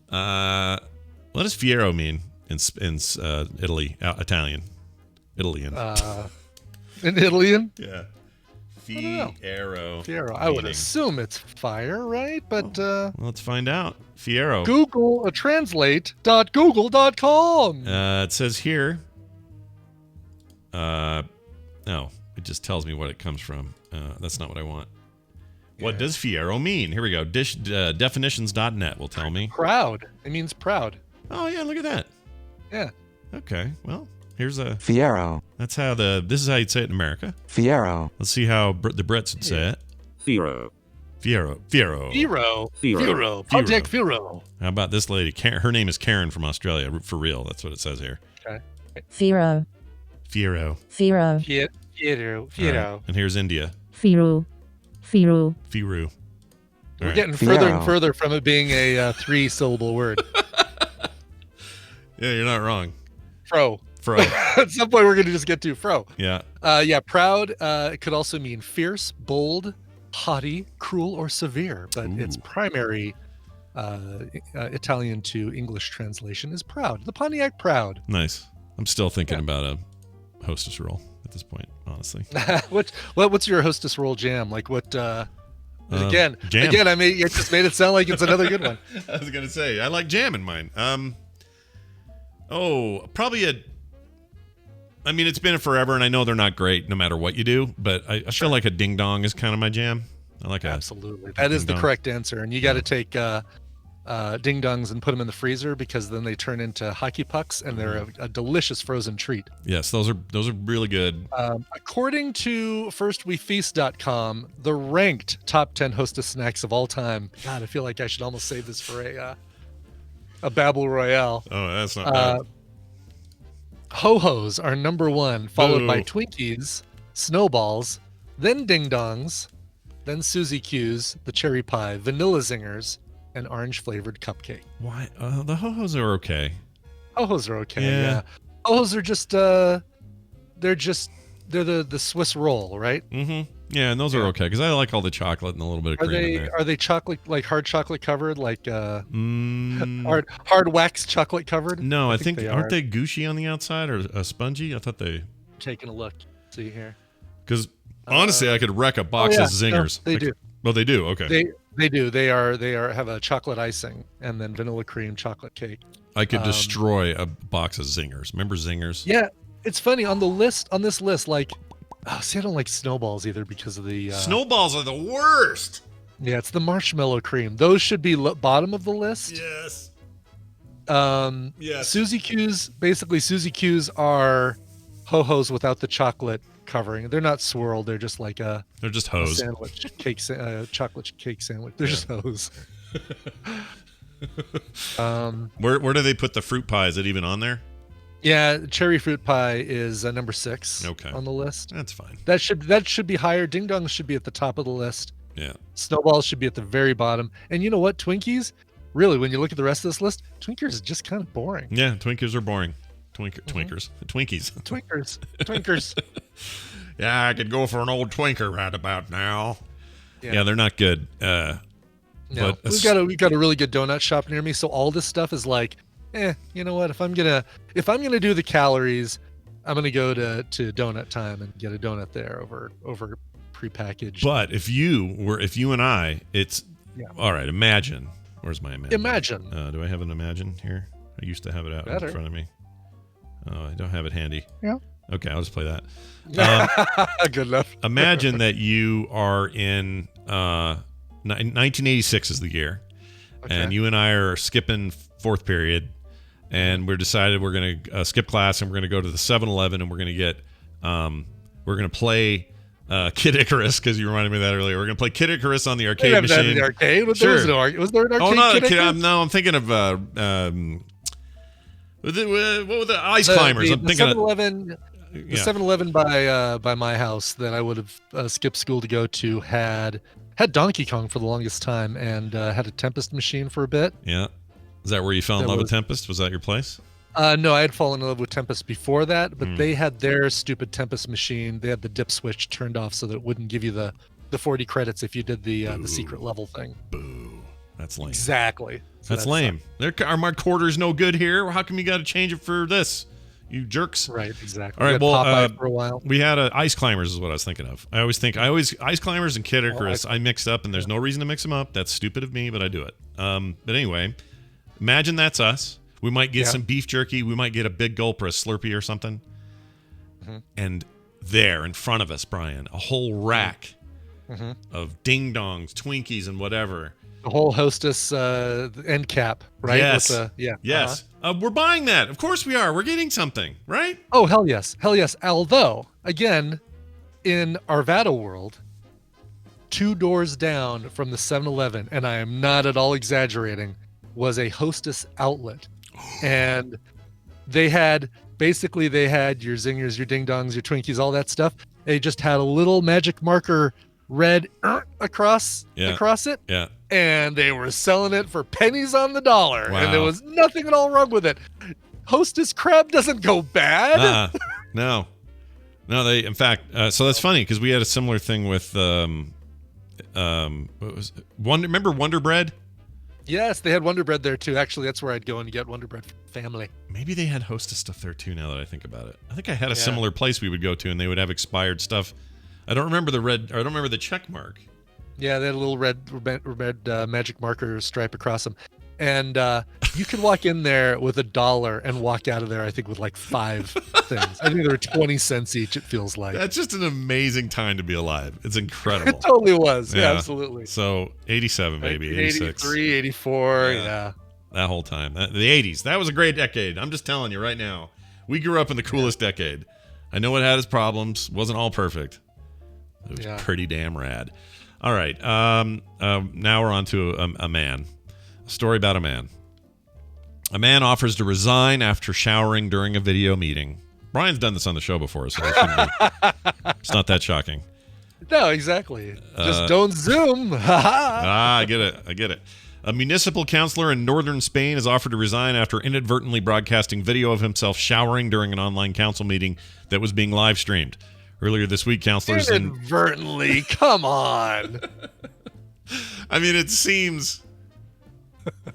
What does Fiero mean in Italy? Italian. in Italian. Yeah. Fiero. Fiero. I would assume it's fire, right? But well, let's find out. Fiero. Google translate.google.com. It says here. No, it just tells me what it comes from. That's not what I want. Yeah. What does Fiero mean? Here we go. Definitions.net will tell me. Proud. It means proud. Oh yeah, look at that. Yeah. Okay. Well, here's a Fiero. This is how you'd say it in America. Fiero. Let's see how the Brits would say it. Fiero. Fiero. Pontiac Fiero. How about this lady? Her name is Karen from Australia. For real. That's what it says here. Okay. Fiero. Fiero. Fiero. Fiero. And here's India. Fiero. Fiero. We're getting further and further from it being a 3-syllable word. Yeah, you're not wrong. Fro. At some point, we're going to just get to fro. Yeah. Proud could also mean fierce, bold, haughty, cruel, or severe. But its primary Italian to English translation is proud. The Pontiac Proud. Nice. I'm still thinking about a hostess role at this point, honestly. What's your hostess role jam? Like what? Jam. Again, I mean, it just made it sound like it's another good one. I was gonna say I like jam in mine. Probably I mean, it's been forever, and I know they're not great no matter what you do, but I feel like a ding dong is kind of my jam. I like absolutely. That is the correct answer, and you got to take ding dongs and put them in the freezer because then they turn into hockey pucks, and they're a delicious frozen treat. Yes, those are really good. According to firstwefeast.com, the ranked top 10 hostess snacks of all time. God, I feel like I should almost save this for a Babble Royale. Oh, that's not bad. Ho-Hos are number 1, followed by Twinkies, Snowballs, then Ding Dongs, then Suzy Q's, the Cherry Pie, Vanilla Zingers, and orange-flavored cupcake. Why? The Ho-Hos are okay. Ho-Hos are okay, yeah. Ho-Hos are just, they're the Swiss roll, right? Mm-hmm. Yeah, and those are okay, because I like all the chocolate and a little bit of cream in there. Are they chocolate, like hard chocolate covered, like hard wax chocolate covered? No, I think aren't they gushy on the outside or spongy? I thought they... Taking a look. See here. Because honestly, I could wreck a box of Zingers. No, they do. Well, they do. Okay. They do. They have a chocolate icing and then vanilla cream chocolate cake. I could destroy a box of Zingers. Remember Zingers? Yeah, it's funny on this list. Like, see, I don't like Snowballs either because of the Snowballs are the worst. Yeah, it's the marshmallow cream. Those should be bottom of the list. Yes. Yes. Suzy Q's are Ho-Hos without the chocolate covering. They're not swirled. They're just like they're just hos. Sandwich cake, chocolate cake sandwich. They're just hos. Where do they put the fruit pie? Is it even on there? Yeah, cherry fruit pie is number 6 on the list. That's fine. That should be higher. Ding dongs should be at the top of the list. Yeah. Snowballs should be at the very bottom. And you know what? Twinkies, really, when you look at the rest of this list, Twinkers is just kind of boring. Yeah, Twinkers are boring. Twinkies. Yeah, I could go for an old Twinker right about now. Yeah, they're not good. No, we've got a really good donut shop near me, so all this stuff is like, you know what? If I'm gonna do the calories, I'm gonna go to Donut Time and get a donut there over prepackaged. But if you and I, it's all right. Imagine. Where's my imagine? Imagine. Do I have an imagine here? I used to have it out in front of me. Oh, I don't have it handy. Yeah. Okay, I'll just play that. Good enough. Imagine that you are in 1986 is the year, and you and I are skipping fourth period, and we're decided we're going to skip class and we're going to go to the 7-Eleven and we're going to get we're going to play Kid Icarus, because you reminded me of that earlier. We're going to play Kid Icarus on the arcade machine. That in the arcade? Was there an arcade? Oh, no, I'm thinking of what were the ice climbers? I'm thinking 7-Eleven. The 7-Eleven by my house that I would have skipped school to go to had had Donkey Kong for the longest time, and had a Tempest machine for a bit. Yeah. Is that where you fell in That love with was- Tempest? Was that your place? No, I had fallen in love with Tempest before that, but they had their stupid Tempest machine. They had the dip switch turned off so that it wouldn't give you the 40 credits if you did the secret level thing. Boo. That's lame. Exactly. So That's that lame. Are my quarters no good here? How come you got to change it for this? You jerks. sucked. Right, exactly. All right, We had well, Popeye for a while. we had Ice Climbers is what I was thinking of. I always Ice Climbers and Kid Icarus I mixed up, and there's no reason to mix them up. That's stupid of me, but I do it. But anyway, imagine that's us. We might get some beef jerky. We might get a big gulp or a Slurpee or something. And there in front of us, Brian, a whole rack of ding-dongs, Twinkies, and whatever. The whole Hostess end cap, right? Yes. With the, Yes. We're buying that. Of course we are. We're getting something, right? Oh, hell yes. Hell yes. Although, again, in Arvada world, 2 doors down from the 7-Eleven, and I am not at all exaggerating, was a Hostess outlet. And they had your zingers, your ding dongs, your Twinkies, all that stuff. They just had a little magic marker red across it. Yeah. And they were selling it for pennies on the dollar. Wow. And there was nothing at all wrong with it. Hostess crab doesn't go bad. No. They, in fact, so that's funny because we had a similar thing with, what was it? Remember Wonder Bread? Yes, they had Wonder Bread there too. Actually, that's where I'd go and get Wonder Bread for family. Maybe they had Hostess stuff there too. Now that I think about it, I think I had a similar place we would go to, and they would have expired stuff. I don't remember the check mark. Yeah, they had a little red magic marker stripe across them, and you could walk in there with $1 and walk out of there. I think with like 5 things. I think they were 20 cents each. It feels like That's just an amazing time to be alive. It's incredible. it totally was. Yeah, absolutely. So 87, baby, 86, 83, 84. Yeah. that whole time, the 80s. That was a great decade. I'm just telling you right now. We grew up in the coolest decade. I know it had its problems. Wasn't all perfect. It was pretty damn rad. All right. Now we're on to a man. A story about a man. A man offers to resign after showering during a video meeting. Brian's done this on the show before, so it's not that shocking. No, exactly. Just don't zoom. I get it. A municipal councilor in northern Spain has offered to resign after inadvertently broadcasting video of himself showering during an online council meeting that was being live streamed. Earlier this week, councilors Inadvertently, come on. I mean, it seems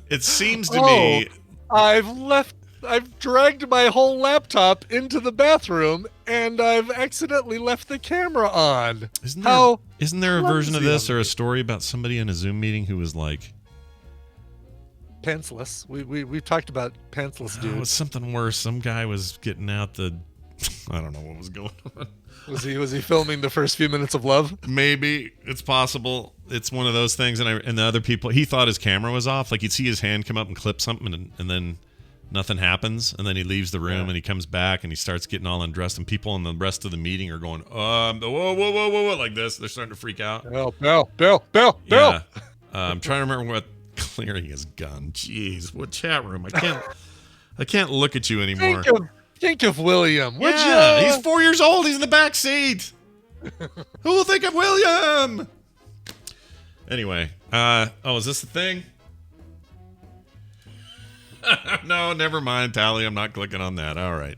to me. I've dragged my whole laptop into the bathroom and I've accidentally left the camera on. Isn't there a version of this or a story about somebody in a Zoom meeting who was like pantsless? We've talked about pantsless dude. It was something worse. Some guy was getting out the I don't know what was going on. Was he filming the first few minutes of love? Maybe. It's possible. It's one of those things. And the other people, he thought his camera was off. Like, you'd see his hand come up and clip something, and then nothing happens. And then he leaves the room, and he comes back, and he starts getting all undressed. And people in the rest of the meeting are going, whoa, like this. They're starting to freak out. Bill. Yeah. I'm trying to remember what clearing his gun. Jeez, what chat room? I can't look at you anymore. Think of William, would Yeah, you? he's 4 years old. He's in the back seat. Who will think of William? Anyway, is this the thing? No, never mind, Tally. I'm not clicking on that. All right.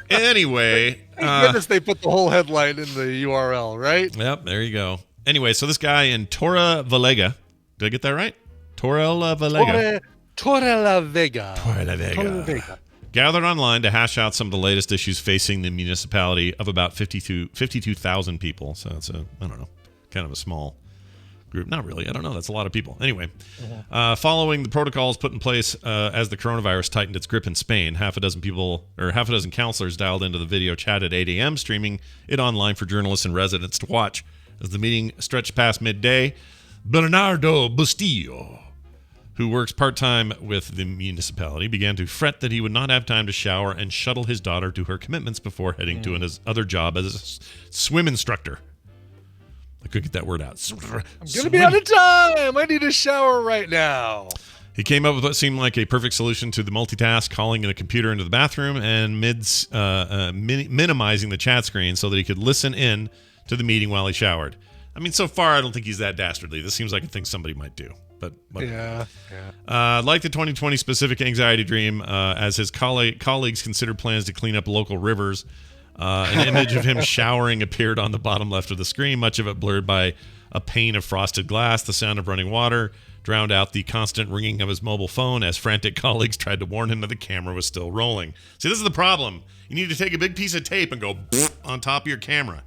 Anyway. Thank goodness they put the whole headline in the URL, right? Yep, there you go. Anyway, so this guy in Torrelavega. Did I get that right? Torrelavega. Torrelavega. Gathered online to hash out some of the latest issues facing the municipality of about 52,000 people. So it's kind of a small group. Not really. I don't know. That's a lot of people. Anyway, following the protocols put in place as the coronavirus tightened its grip in Spain, half a dozen counselors dialed into the video chat at 8 a.m., streaming it online for journalists and residents to watch. As the meeting stretched past midday, Bernardo Bustillo, who works part-time with the municipality, began to fret that he would not have time to shower and shuttle his daughter to her commitments before heading to his other job as a swim instructor. I couldn't get that word out. I'm going to be out of time. I need a shower right now. He came up with what seemed like a perfect solution to the multitask, calling in a computer into the bathroom and minimizing the chat screen so that he could listen in to the meeting while he showered. I mean, so far, I don't think he's that dastardly. This seems like a thing somebody might do. But Yeah. like the 2020 specific anxiety dream, as his colleagues considered plans to clean up local rivers, an image of him showering appeared on the bottom left of the screen, much of it blurred by a pane of frosted glass. The sound of running water drowned out the constant ringing of his mobile phone as frantic colleagues tried to warn him that the camera was still rolling. See, this is the problem. You need to take a big piece of tape and go on top of your camera.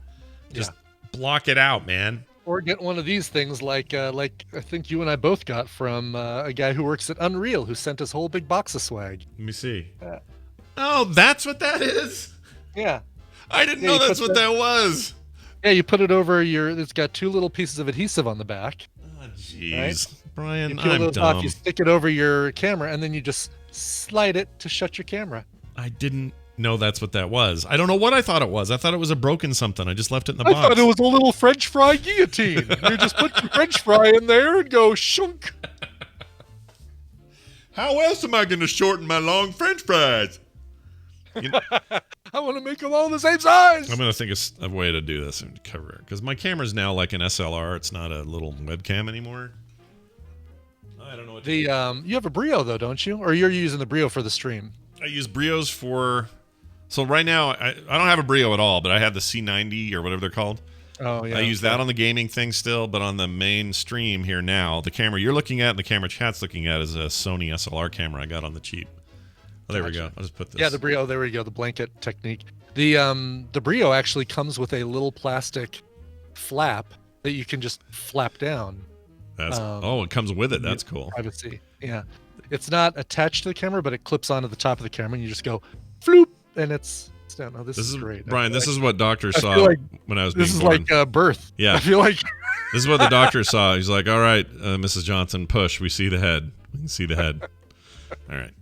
Just block it out, man. Or get one of these things like I think you and I both got from a guy who works at Unreal who sent us a whole big box of swag. Let me see. Oh, that's what that is? Yeah. I didn't know that's what that was. Yeah, you put it over it's got 2 little pieces of adhesive on the back. Oh, jeez. Right? Brian, you peel I'm those dumb. off, you stick it over your camera, and then you just slide it to shut your camera. I didn't know that's what that was. I don't know what I thought it was. I thought it was a broken something. I just left it in the box. I thought it was a little French fry guillotine. You just put your French fry in there and go shunk. How else am I going to shorten my long French fries? You know, I want to make them all the same size. I'm going to think of a way to do this and cover it. Because my camera's now like an SLR. It's not a little webcam anymore. I don't know what to do. You have a Brio, though, don't you? Or you're using the Brio for the stream? I use Brios for... So right now, I don't have a Brio at all, but I have the C90 or whatever they're called. Oh, yeah. I use that on the gaming thing still, but on the main stream here now, the camera you're looking at and the camera chat's looking at is a Sony SLR camera I got on the cheap. Oh, there we go. I'll just put this. Yeah, the Brio. There we go. The blanket technique. The Brio actually comes with a little plastic flap that you can just flap down. That's it comes with it. That's cool. Privacy. Yeah, it's not attached to the camera, but it clips onto the top of the camera, and you just go floop, and it's down. Oh, this is great, Brian. This is what doctors I saw feel like when I was being This is born. like birth. Yeah, I feel like this is what the doctor saw. He's like, "All right, Mrs. Johnson, push. We see the head. We can see the head. All right."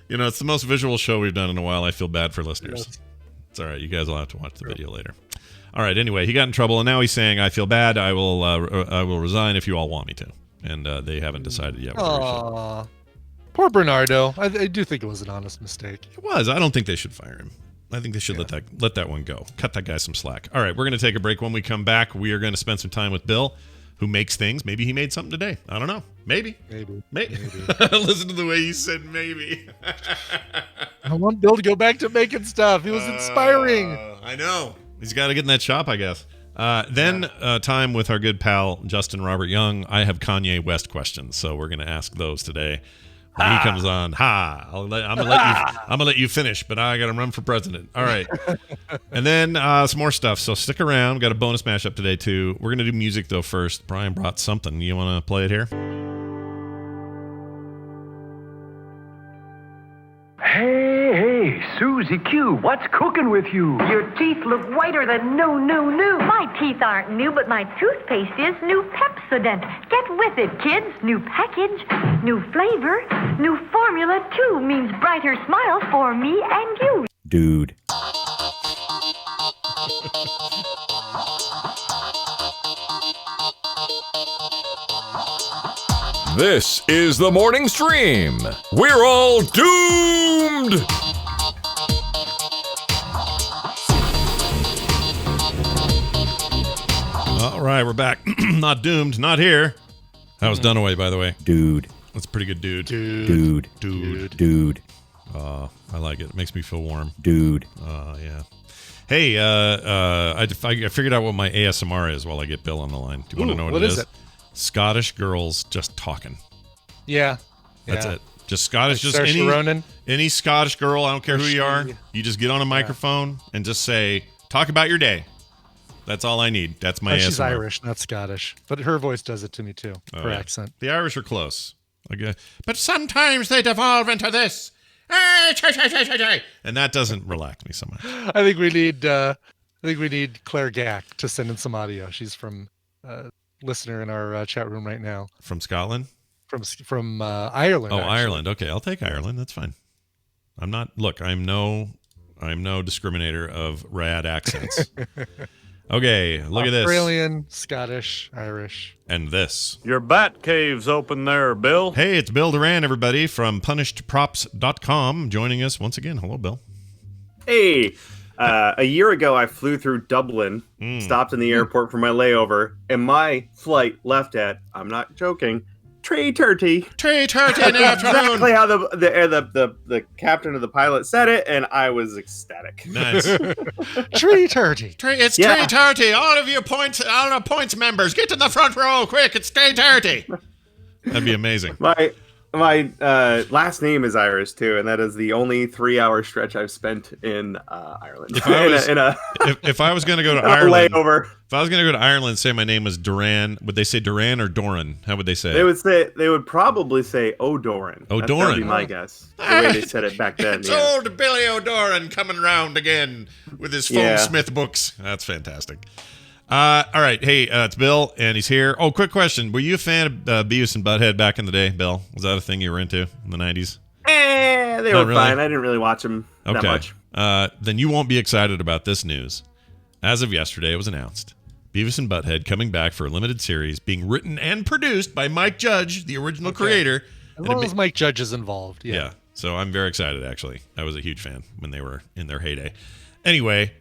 You know, it's the most visual show we've done in a while. I feel bad for listeners. Yes. It's all right. You guys will have to watch the video later. All right. Anyway, he got in trouble, and now he's saying, "I feel bad. I will resign if you all want me to." And they haven't decided yet. Aww. Poor Bernardo. I do think it was an honest mistake. It was. I don't think they should fire him. I think they should let that one go. Cut that guy some slack. All right. We're going to take a break. When we come back, we are going to spend some time with Bill, who makes things. Maybe he made something today. I don't know. Maybe. Listen to the way you said maybe. I want Bill to go back to making stuff. It was inspiring. I know. He's got to get in that shop, I guess. Then time with our good pal, Justin Robert Young. I have Kanye West questions, so we're going to ask those today. When he comes on, I'm gonna let you finish, but I gotta run for president. All right, and then some more stuff. So stick around. Got a bonus mashup today too. We're gonna do music though first. Brian brought something. You want to play it here? Hey, Susie Q, what's cooking with you? Your teeth look whiter than new. My teeth aren't new, but my toothpaste is new Pepsodent. Get with it, kids. New package, new flavor, new formula, too. Means brighter smiles for me and you. Dude. This is the morning stream. We're all doomed. All right, we're back. Not doomed, not here. That was Dunaway, by the way. Dude. That's a pretty good dude. Dude. I like it. It makes me feel warm. Dude. Yeah. Hey, I figured out what my ASMR is while I get Bill on the line. Do you want to know what it is? Scottish girls just talking. Yeah. That's it. Just Scottish, like just Saoirse any Scottish girl, I don't care who you are. You just get on a microphone and just say, talk about your day. That's all I need. That's my ASMR. She's Irish, not Scottish. But her voice does it to me too. Her accent. The Irish are close. Okay. But sometimes they devolve into this. And that doesn't relax me so much. I think we need Claire Gack to send in some audio. She's from listener in our chat room right now. From Scotland? From Ireland. Oh, actually. Ireland. Okay, I'll take Ireland. That's fine. I'm no discriminator of rad accents. Okay, look at this. Australian, Scottish, Irish. And this. Your bat cave's open there, Bill. Hey, it's Bill Duran, everybody, from punishedprops.com, joining us once again. Hello, Bill. Hey, A year ago, I flew through Dublin, stopped in the airport for my layover, and my flight left at, I'm not joking, 3:30. 3:30 in the afternoon. Exactly how the captain of the pilot said it, and I was ecstatic. Nice. 3:30. It's 3:30. All of you points members, get to the front row, quick! It's 3:30. That'd be amazing. My last name is Irish too, and that is the only 3-hour stretch I've spent in Ireland. If I was going to go to Ireland, layover. If I was going to go to Ireland, say my name was Duran, would they say Duran or Doran? How would they say? They would probably say O'Doran. O'Doran. That would be my guess. The way they said it back then. It's old Billy O'Doran coming round again with his Phone Smith books. That's fantastic. All right. Hey, it's Bill, and he's here. Oh, quick question. Were you a fan of Beavis and Butthead back in the day, Bill? Was that a thing you were into in the 90s? They were fine. I didn't really watch them that much. Then you won't be excited about this news. As of yesterday, it was announced. Beavis and Butthead coming back for a limited series, being written and produced by Mike Judge, the original creator. As long as Mike Judge is involved. Yeah. So I'm very excited, actually. I was a huge fan when they were in their heyday. Anyway,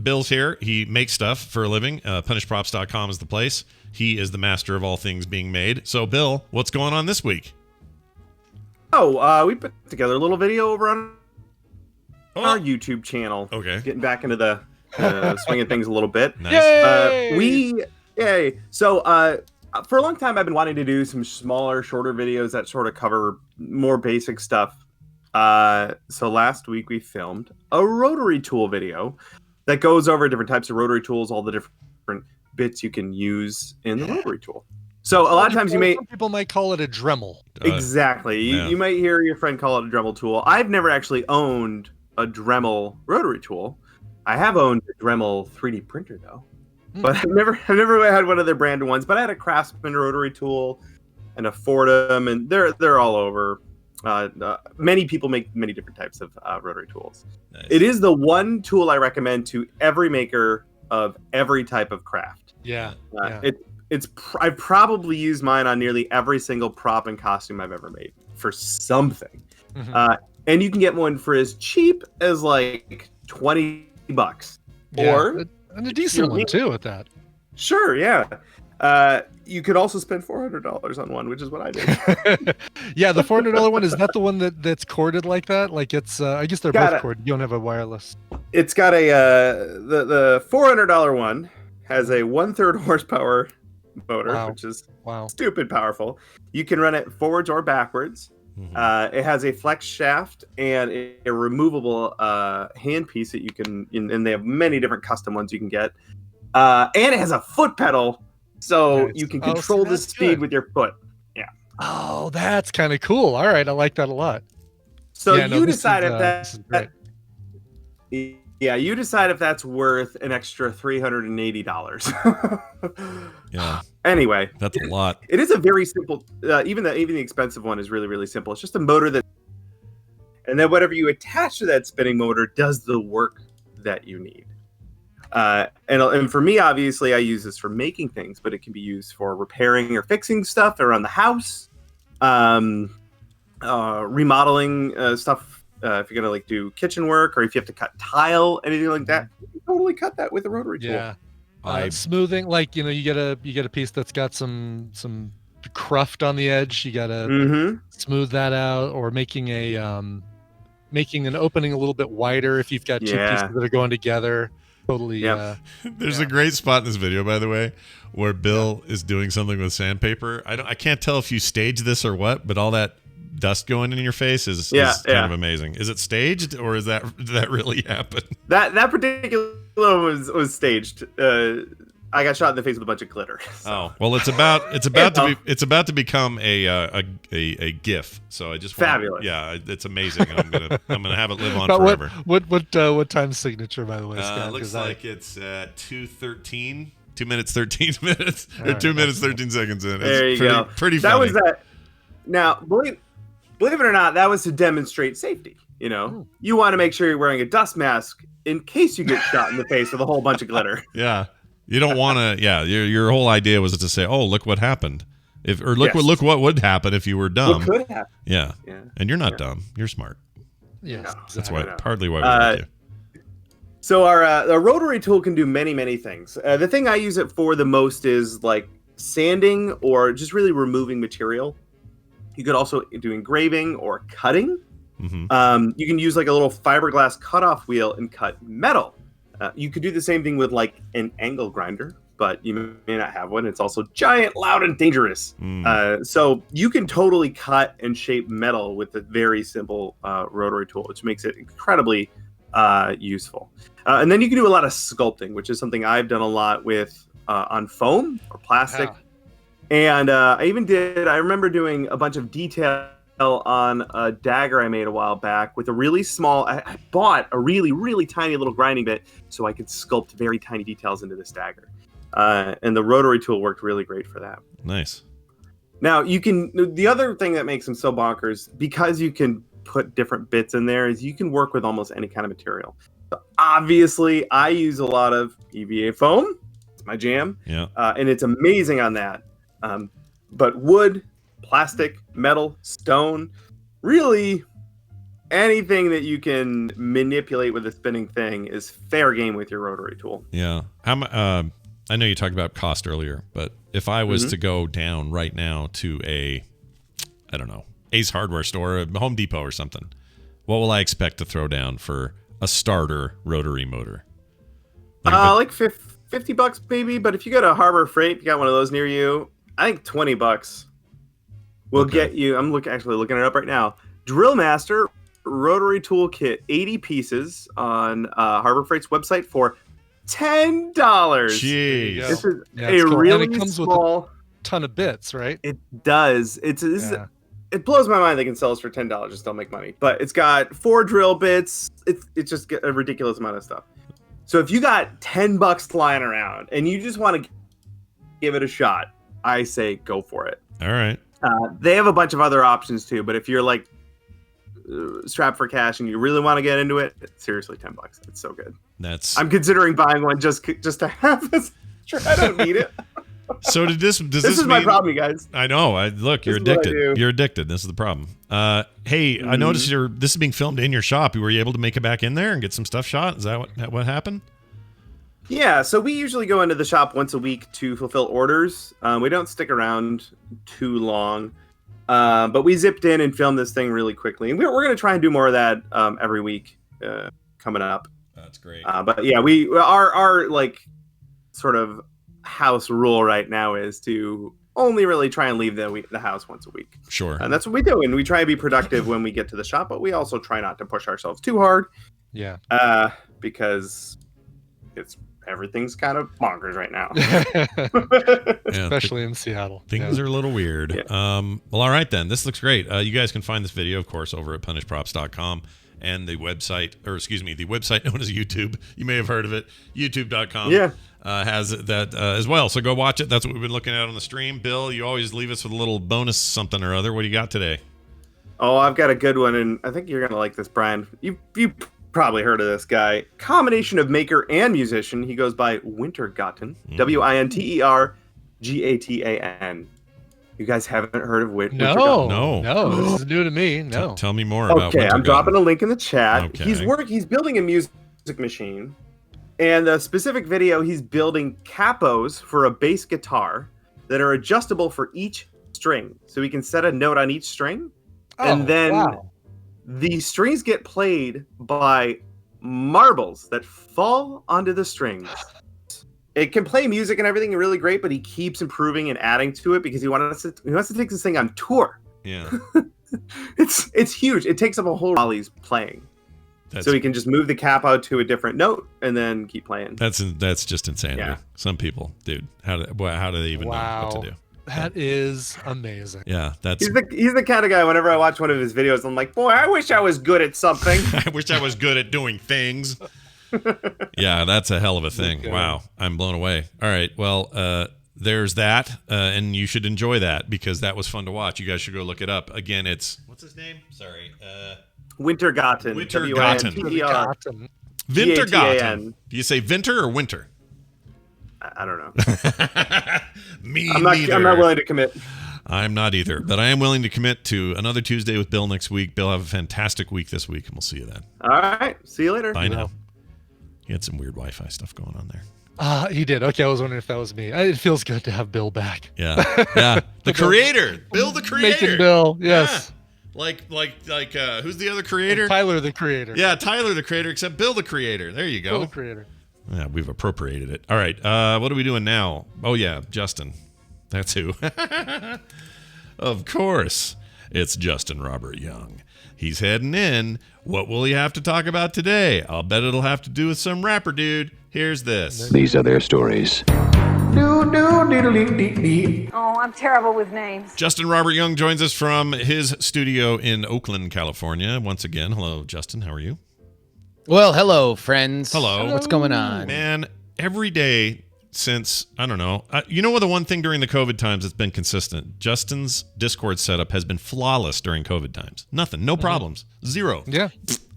Bill's here. He makes stuff for a living. PunishProps.com is the place. He is the master of all things being made. So, Bill, what's going on this week? We put together a little video over on our YouTube channel. Okay. Getting back into the swing of things a little bit. Nice. Yay! So, for a long time, I've been wanting to do some smaller, shorter videos that sort of cover more basic stuff. So last week we filmed a rotary tool video that goes over different types of rotary tools, all the different bits you can use in the rotary tool. So a lot of times some people might call it a Dremel. Exactly. You might hear your friend call it a Dremel tool. I've never actually owned a Dremel rotary tool. I have owned a Dremel 3D printer though, but I've never had one of their branded ones. But I had a Craftsman rotary tool and a Fordham, and they're all over. Many people make many different types of rotary tools. Nice. It is the one tool I recommend to every maker of every type of craft. I've probably used mine on nearly every single prop and costume I've ever made for something. And you can get one for as cheap as like $20, or and a decent one too at that. Sure, yeah. You could also spend $400 on one, which is what I did. Yeah, the $400 one, is that the one that's corded like that? Like it's, I guess they're both corded. You don't have a wireless. It's got a the $400 one has a 1/3 horsepower motor, which is stupid powerful. You can run it forwards or backwards. It has a flex shaft and a removable handpiece that you can, and they have many different custom ones you can get. And it has a foot pedal. So you can control the speed with your foot. Yeah. Oh, that's kind of cool. All right, I like that a lot. So you decide you decide if that's worth an extra $380. Yeah. Anyway, that's a lot. It is a very simple. Even the expensive one is really, really simple. It's just a motor and then whatever you attach to that spinning motor does the work that you need. And for me, obviously, I use this for making things, but it can be used for repairing or fixing stuff around the house, remodeling stuff. If you're gonna do kitchen work, or if you have to cut tile, anything like that, you can totally cut that with a rotary tool. Yeah, smoothing, like you get a piece that's got some cruft on the edge. You gotta smooth that out, or making an opening a little bit wider if you've got two pieces that are going together. Totally. There's a great spot in this video, by the way, where Bill is doing something with sandpaper. I can't tell if you staged this or what, but all that dust going in your face is kind of amazing. Is it staged, or did that really happen? That particular one was staged. I got shot in the face with a bunch of glitter. So. Oh well, it's about to become a GIF. So I just fabulous. It's amazing. And I'm gonna have it live on forever. What time signature, by the way, Scott? Looks like it's 2:13. 2 minutes 13 minutes or 2 minutes 13 seconds in. There you go. Pretty that funny. Was that. Now, believe it or not, that was to demonstrate safety. You want to make sure you're wearing a dust mask in case you get shot in the face with a whole bunch of glitter. Yeah. You don't want to, your whole idea was to say, oh, look what happened. Look what would happen if you were dumb. What could happen. Yeah. And you're not dumb. You're smart. Yeah. That's partly why we like you. So our rotary tool can do many, many things. The thing I use it for the most is like sanding or just really removing material. You could also do engraving or cutting. Mm-hmm. You can use like a little fiberglass cutoff wheel and cut metal. You could do the same thing with like an angle grinder, but you may not have one. It's also giant, loud, and dangerous. So you can totally cut and shape metal with a very simple rotary tool, which makes it incredibly useful. And then you can do a lot of sculpting, which is something I've done a lot with on foam or plastic. And I remember doing a bunch of detail on a dagger I made a while back with a really small, I bought a really, really tiny little grinding bit so I could sculpt very tiny details into this dagger. And the rotary tool worked really great for that. Nice. Now the other thing that makes them so bonkers, because you can put different bits in there, is you can work with almost any kind of material. So obviously I use a lot of EVA foam. It's my jam. Yeah. And it's amazing on that. But wood, plastic, metal, stone, really anything that you can manipulate with a spinning thing is fair game with your rotary tool. Yeah. I know you talked about cost earlier, but if I was to go down right now to I don't know, Ace Hardware store, a Home Depot or something, what will I expect to throw down for a starter rotary motor? Like $50 maybe, but if you go to Harbor Freight, you got one of those near you, I think $20 will get you. I'm actually looking it up right now. Drill Master rotary tool kit, 80 pieces on Harbor Freight's website for $10. Jeez, this is cool. really and it comes small. with a ton of bits, right? It does. It blows my mind they can sell this for $10 and still make money. But it's got 4 drill bits. It's just a ridiculous amount of stuff. So if you got $10 lying around and you just want to give it a shot, I say go for it. All right. They have a bunch of other options too, but if you're like strapped for cash and you really want to get into it, seriously, $10. It's so good. I'm considering buying one just to have this. I don't need it. So does this is mean, my problem, you guys? I know. Look, you're addicted. You're addicted. This is the problem. Hey, I noticed this is being filmed in your shop. Were you able to make it back in there and get some stuff shot? Is that what happened? Yeah, so we usually go into the shop once a week to fulfill orders. We don't stick around too long, but we zipped in and filmed this thing really quickly. And we're going to try and do more of that every week coming up. That's great. But yeah, our like sort of house rule right now is to only really try and leave the house once a week. Sure. And that's what we do. And we try and be productive when we get to the shop, but we also try not to push ourselves too hard. Yeah. Because everything's kind of bonkers right now. Especially in Seattle. Things are a little weird. Yeah. Well, all right then. This looks great. You guys can find this video, of course, over at punishprops.com and the website known as YouTube. You may have heard of it. YouTube.com. Yeah. Has that as well. So go watch it. That's what we've been looking at on the stream. Bill, you always leave us with a little bonus something or other. What do you got today? Oh, I've got a good one, and I think you're going to like this, Brian. You probably heard of this guy. Combination of maker and musician. He goes by Wintergatten. Wintergatan. You guys haven't heard of Wintergatten? No. This is new to me. No. Tell me more about Okay, I'm Wintergatten. dropping a link in the chat. Okay. He's building a music machine. And the specific video, he's building capos for a bass guitar that are adjustable for each string. So we can set a note on each string. And then the strings get played by marbles that fall onto the strings. It can play music and everything really great, but he keeps improving and adding to it because he wants to take this thing on tour. Yeah. It's huge. It takes up a whole while he's playing. So he can just move the capo to a different note and then keep playing. That's just insanity. Yeah. Some people, dude, how do they even know what to do? That is amazing. Yeah, he's the kind of guy. Whenever I watch one of his videos, I'm like, boy, I wish I was good at something. I wish I was good at doing things. Yeah, that's a hell of a thing. Wow, I'm blown away. All right, well, there's that, and you should enjoy that because that was fun to watch. You guys should go look it up. Again, what's his name? Sorry. Wintergatten. Wintergatten. Wintergatten. Do you say Vinter or Winter? I don't know. Neither. I'm not willing to commit. I'm not either, but I am willing to commit to another Tuesday with Bill next week. Bill, have a fantastic week this week, and we'll see you then. All right. See you later. Bye now. He had some weird Wi-Fi stuff going on there. He did. Okay, I was wondering if that was me. It feels good to have Bill back. Yeah, yeah. The creator, Bill the creator. Making Bill, yes. Yeah. Like who's the other creator? Tyler the creator. Yeah, Tyler the creator, except Bill the creator. There you go. Bill the creator. Yeah, we've appropriated it. All right, what are we doing now? Oh yeah, Justin. That's who. Of course, it's Justin Robert Young. He's heading in. What will he have to talk about today? I'll bet it'll have to do with some rapper dude. Here's this. These are their stories. Oh, I'm terrible with names. Justin Robert Young joins us from his studio in Oakland, California. Once again, hello, Justin. How are you? Well, hello, friends. Hello. What's going on? Man, every day since, I don't know, you know what, the one thing during the COVID times that's been consistent, Justin's Discord setup has been flawless during COVID times. Nothing, no problems, zero. Yeah.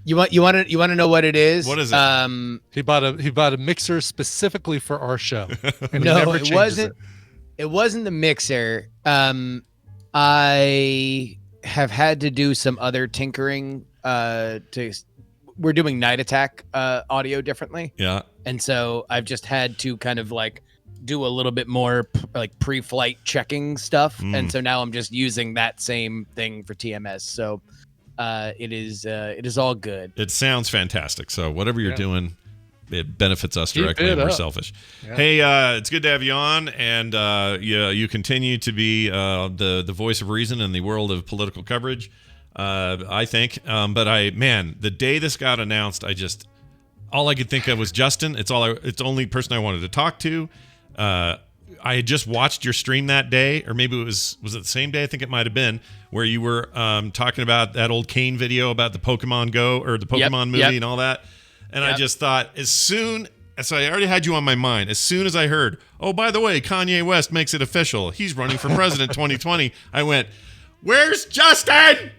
You want to know what it is? What is it? He bought a mixer specifically for our show. And no, he never it changes wasn't. It wasn't the mixer. I have had to do some other tinkering. We're doing Night Attack audio differently. Yeah. And so I've just had to kind of like do a little bit more like pre-flight checking stuff. And so now I'm just using that same thing for TMS. So it is all good. It sounds fantastic. So whatever you're doing, it benefits us directly, and we're selfish. Yeah. Hey, it's good to have you on, and you continue to be the voice of reason in the world of political coverage, I think. But the day this got announced, all I could think of was Justin. It's the only person I wanted to talk to. I had just watched your stream that day, or maybe it was it the same day? I think it might have been, where you were talking about that old Kane video about the Pokemon Go or the Pokemon movie and all that. And I just thought, so I already had you on my mind. As soon as I heard, oh, by the way, Kanye West makes it official, he's running for president 2020, I went, where's Justin?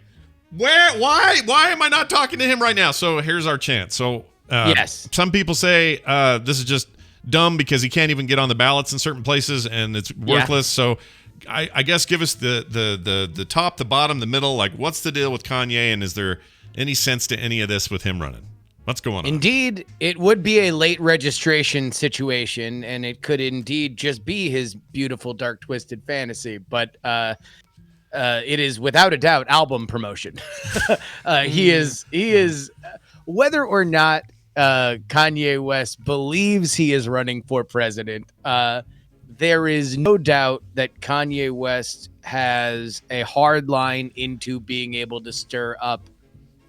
Why am I not talking to him right now? So here's our chance. So yes, some people say this is just dumb because he can't even get on the ballots in certain places and it's worthless. So I guess give us the top, the bottom, the middle. Like, what's the deal with Kanye, and is there any sense to any of this with him running? What's going on? Indeed, it would be a late registration situation, and it could indeed just be his beautiful, dark, twisted fantasy. But it is without a doubt album promotion. He is whether or not Kanye West believes he is running for president. There is no doubt that Kanye West has a hard line into being able to stir up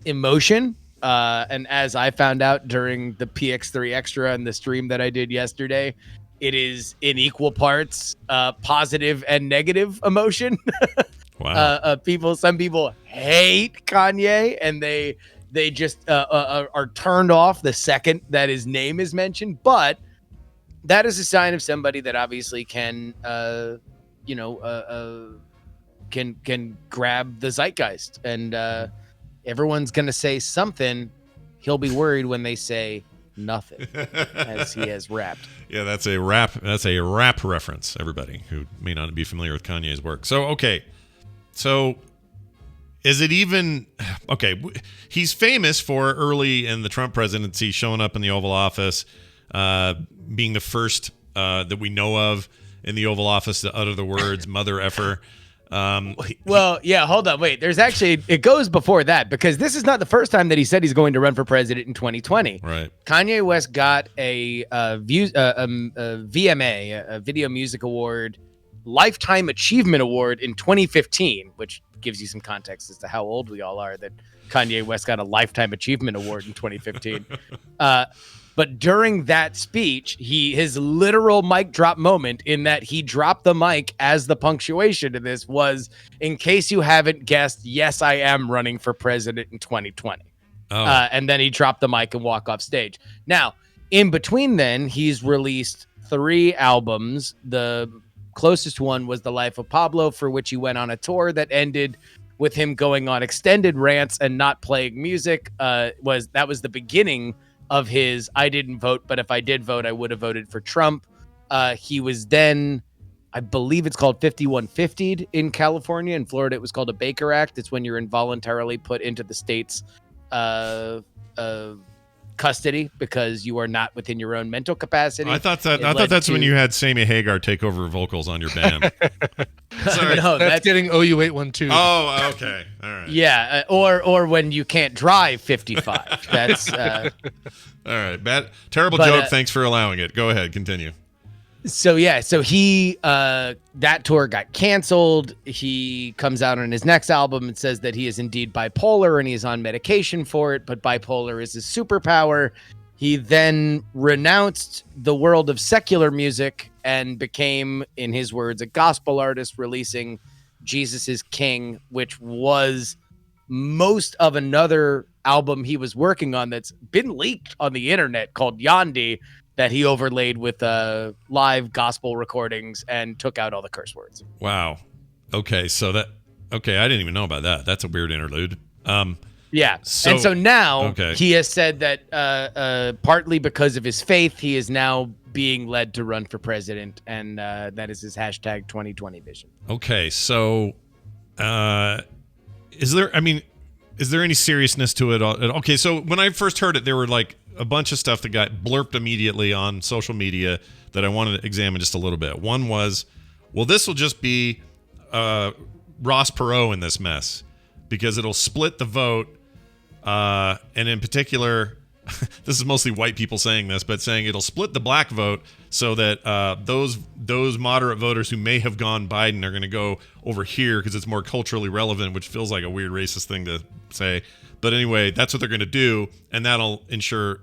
emotion. And as I found out during the PX3 Extra and the stream that I did yesterday, it is in equal parts positive and negative emotion. Wow. Some people hate Kanye, and they just are turned off the second that his name is mentioned. But that is a sign of somebody that obviously can grab the zeitgeist, and everyone's going to say something. He'll be worried when they say nothing, as he has rapped. Yeah, that's a rap. That's a rap reference, everybody who may not be familiar with Kanye's work. So, okay. So, is it even... Okay, he's famous for early in the Trump presidency showing up in the Oval Office, being the first that we know of in the Oval Office to utter the words, mother effer. Well, yeah, hold on. Wait, there's actually, it goes before that, because this is not the first time that he said he's going to run for president in 2020. Right. Kanye West got a VMA, a Video Music Award, Lifetime Achievement Award in 2015, which gives you some context as to how old we all are that Kanye West got a Lifetime Achievement Award in 2015. But during that speech, his literal mic drop moment, in that he dropped the mic as the punctuation to this, was, in case you haven't guessed, yes, I am running for president in 2020. Oh. And then he dropped the mic and walked off stage. Now, in between then, he's released 3 albums. The closest one was The Life of Pablo, for which he went on a tour that ended with him going on extended rants and not playing music. That was the beginning of his I didn't vote, but if I did vote, I would have voted for Trump. He was then, I believe it's called 5150'd in California. In Florida, it was called a Baker Act. It's when you're involuntarily put into the state's custody because you are not within your own mental capacity. I thought that's when you had Sammy Hagar take over vocals on your band. Sorry. No, that's getting OU812. Oh, okay. All right. Yeah, or when you can't drive 55. That's all right. Terrible but, joke. Thanks for allowing it. Go ahead. Continue. So he that tour got canceled. He comes out on his next album and says that he is indeed bipolar and he is on medication for it, but bipolar is his superpower. He then renounced the world of secular music and became, in his words, a gospel artist, releasing Jesus is King, which was most of another album he was working on that's been leaked on the internet called Yandi, that he overlaid with live gospel recordings and took out all the curse words. Wow. Okay, I didn't even know about that. That's a weird interlude. Yeah. So now he has said that partly because of his faith, he is now being led to run for president, and that is his hashtag 2020 vision. Okay, so is there any seriousness to it? Okay, so when I first heard it, there were like a bunch of stuff that got blurped immediately on social media that I wanted to examine just a little bit. One was, well, this will just be Ross Perot in this mess because it'll split the vote. And in particular, this is mostly white people saying this, but saying it'll split the black vote so that those moderate voters who may have gone Biden are going to go over here because it's more culturally relevant, which feels like a weird racist thing to say. But anyway, that's what they're going to do, and that'll ensure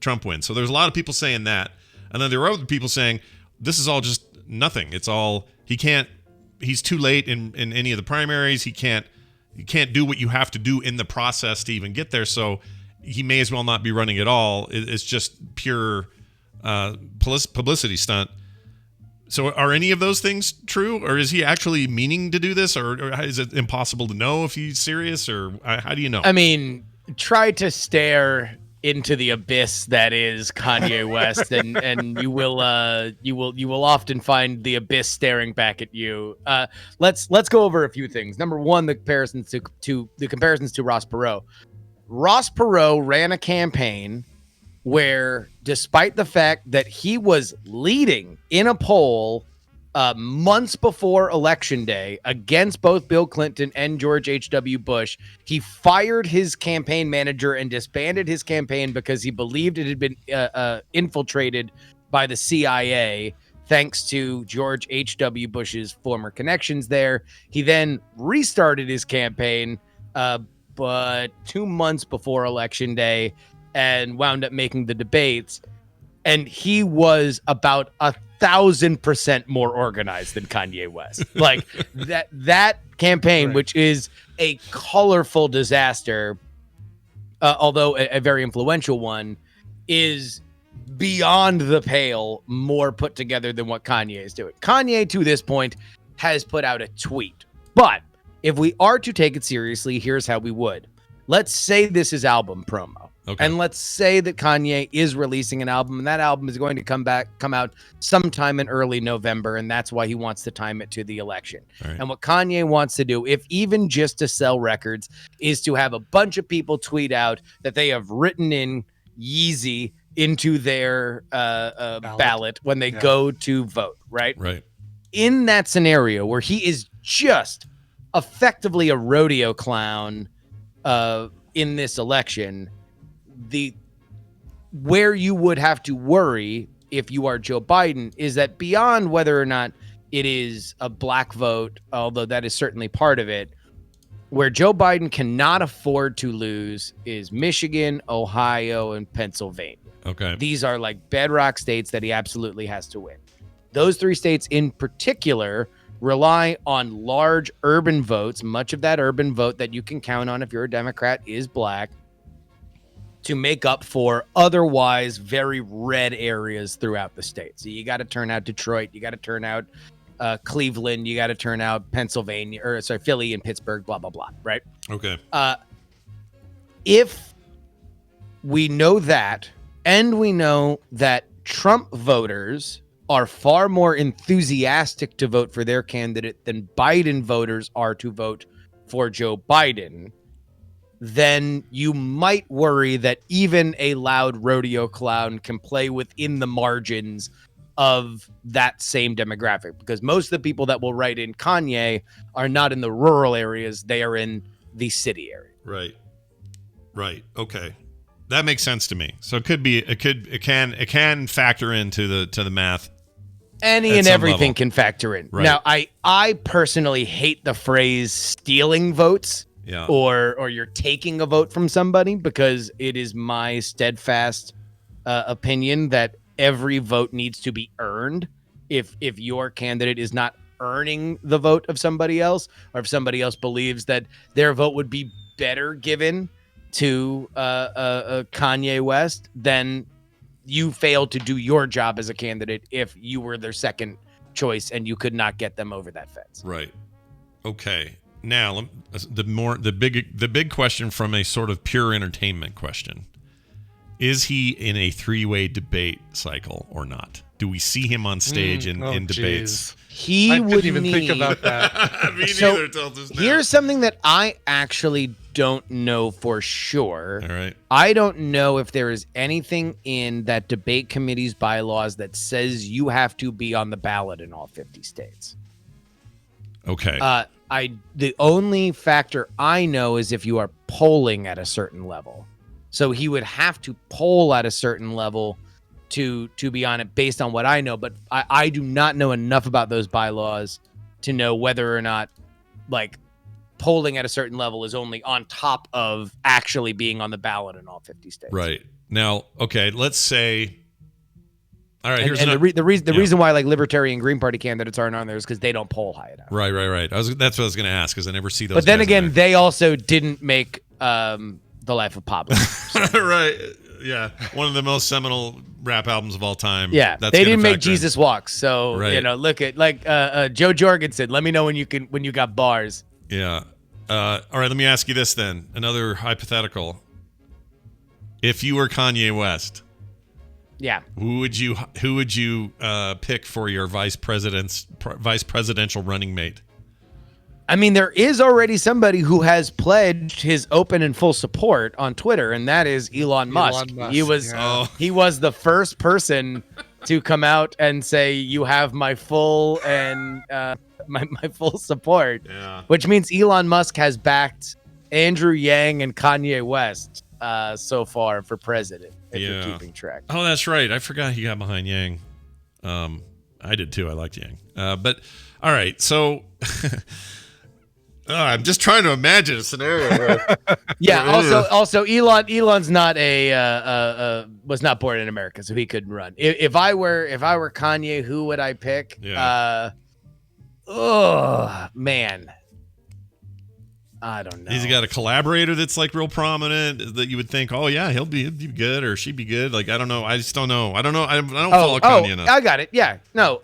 Trump wins. So there's a lot of people saying that. And then there were other people saying, this is all just nothing. It's all, he's too late in any of the primaries. You can't do what you have to do in the process to even get there. So he may as well not be running at all. It's just pure publicity stunt. So are any of those things true, or is he actually meaning to do this, or is it impossible to know if he's serious, or how do you know? I mean, try to stare into the abyss that is Kanye West, and you will often find the abyss staring back at you. Let's go over a few things. Number one, the comparisons to Ross Perot. Ross Perot ran a campaign where, despite the fact that he was leading in a poll months before Election Day against both Bill Clinton and George H.W. Bush, he fired his campaign manager and disbanded his campaign because he believed it had been infiltrated by the CIA, thanks to George H.W. Bush's former connections there. He then restarted his campaign, but 2 months before Election Day, and wound up making the debates. And he was about 1,000% more organized than Kanye West. Like that campaign, right, which is a colorful disaster, although a very influential one, is beyond the pale more put together than what Kanye is doing. Kanye, to this point, has put out a tweet. But if we are to take it seriously, here's how we would. Let's say this is album promo. Okay. And let's say that Kanye is releasing an album, and that album is going to come out sometime in early November, and that's why he wants to time it to the election. Right. And what Kanye wants to do, if even just to sell records, is to have a bunch of people tweet out that they have written in Yeezy into their ballot when they go to vote, right? Right. In that scenario where he is just effectively a rodeo clown in this election, where you would have to worry if you are Joe Biden is that beyond whether or not it is a black vote, although that is certainly part of it, where Joe Biden cannot afford to lose is Michigan, Ohio, and Pennsylvania. Okay. These are like bedrock states that he absolutely has to win. Those three states in particular rely on large urban votes. Much of that urban vote that you can count on if you're a Democrat is black, to make up for otherwise very red areas throughout the state. So you got to turn out Detroit, you got to turn out Cleveland, you got to turn out Pennsylvania, or sorry, Philly and Pittsburgh, blah, blah, blah, right? Okay. If we know that, and we know that Trump voters are far more enthusiastic to vote for their candidate than Biden voters are to vote for Joe Biden, then you might worry that even a loud rodeo clown can play within the margins of that same demographic, because most of the people that will write in Kanye are not in the rural areas. They are in the city area. Right. Okay. That makes sense to me. So it can factor into the math. Any and everything can factor in. Right. Now, I personally hate the phrase stealing votes. Yeah. Or you're taking a vote from somebody, because it is my steadfast opinion that every vote needs to be earned. If your candidate is not earning the vote of somebody else, or if somebody else believes that their vote would be better given to Kanye West, then you failed to do your job as a candidate if you were their second choice and you could not get them over that fence. Right. Okay. Now, the big question from a sort of pure entertainment question: is he in a three-way debate cycle or not? Do we see him on stage in debates? He I would didn't even think about that. Me So, neither. Till just now. here's something that I actually don't know for sure. All right. I don't know if there is anything in that debate committee's bylaws that says you have to be on the ballot in all 50 states. Okay. The only factor I know is if you are polling at a certain level. So he would have to poll at a certain level to be on it, based on what I know. But I do not know enough about those bylaws to know whether or not, like, polling at a certain level is only on top of actually being on the ballot in all 50 states. Right. Now, okay, let's say. All right. Here's And the reason why, like, Libertarian Green Party candidates aren't on there is because they don't poll high enough. Right. That's what I was going to ask, because I never see those. But then guys again, in they also didn't make The Life of Pablo. there. Right. Yeah. One of the most seminal rap albums of all time. Yeah, That's they gonna didn't make factor in. Jesus Walks. So Right. Look at Joe Jorgensen. Let me know when you got bars. Yeah. All right. Let me ask you this then. Another hypothetical. If you were Kanye West, Yeah. who would you pick for your vice presidential running mate? I mean, there is already somebody who has pledged his open and full support on Twitter, and that is Elon Musk. He was the first person to come out and say, "You have my full and my full support," which means Elon Musk has backed Andrew Yang and Kanye West so far for president. If you're keeping track. Oh, that's right. I forgot he got behind Yang. I did too. I liked Yang. But all right, so. I'm just trying to imagine a scenario where Also, Elon's not was not born in America, so he couldn't run. If I were Kanye, who would I pick? Yeah. Man, I don't know. He's got a collaborator that's like real prominent that you would think, oh yeah, he'll be good or she'd be good. Like I don't know. I just don't know. I don't know. I don't follow Kanye enough. I got it. Yeah. No.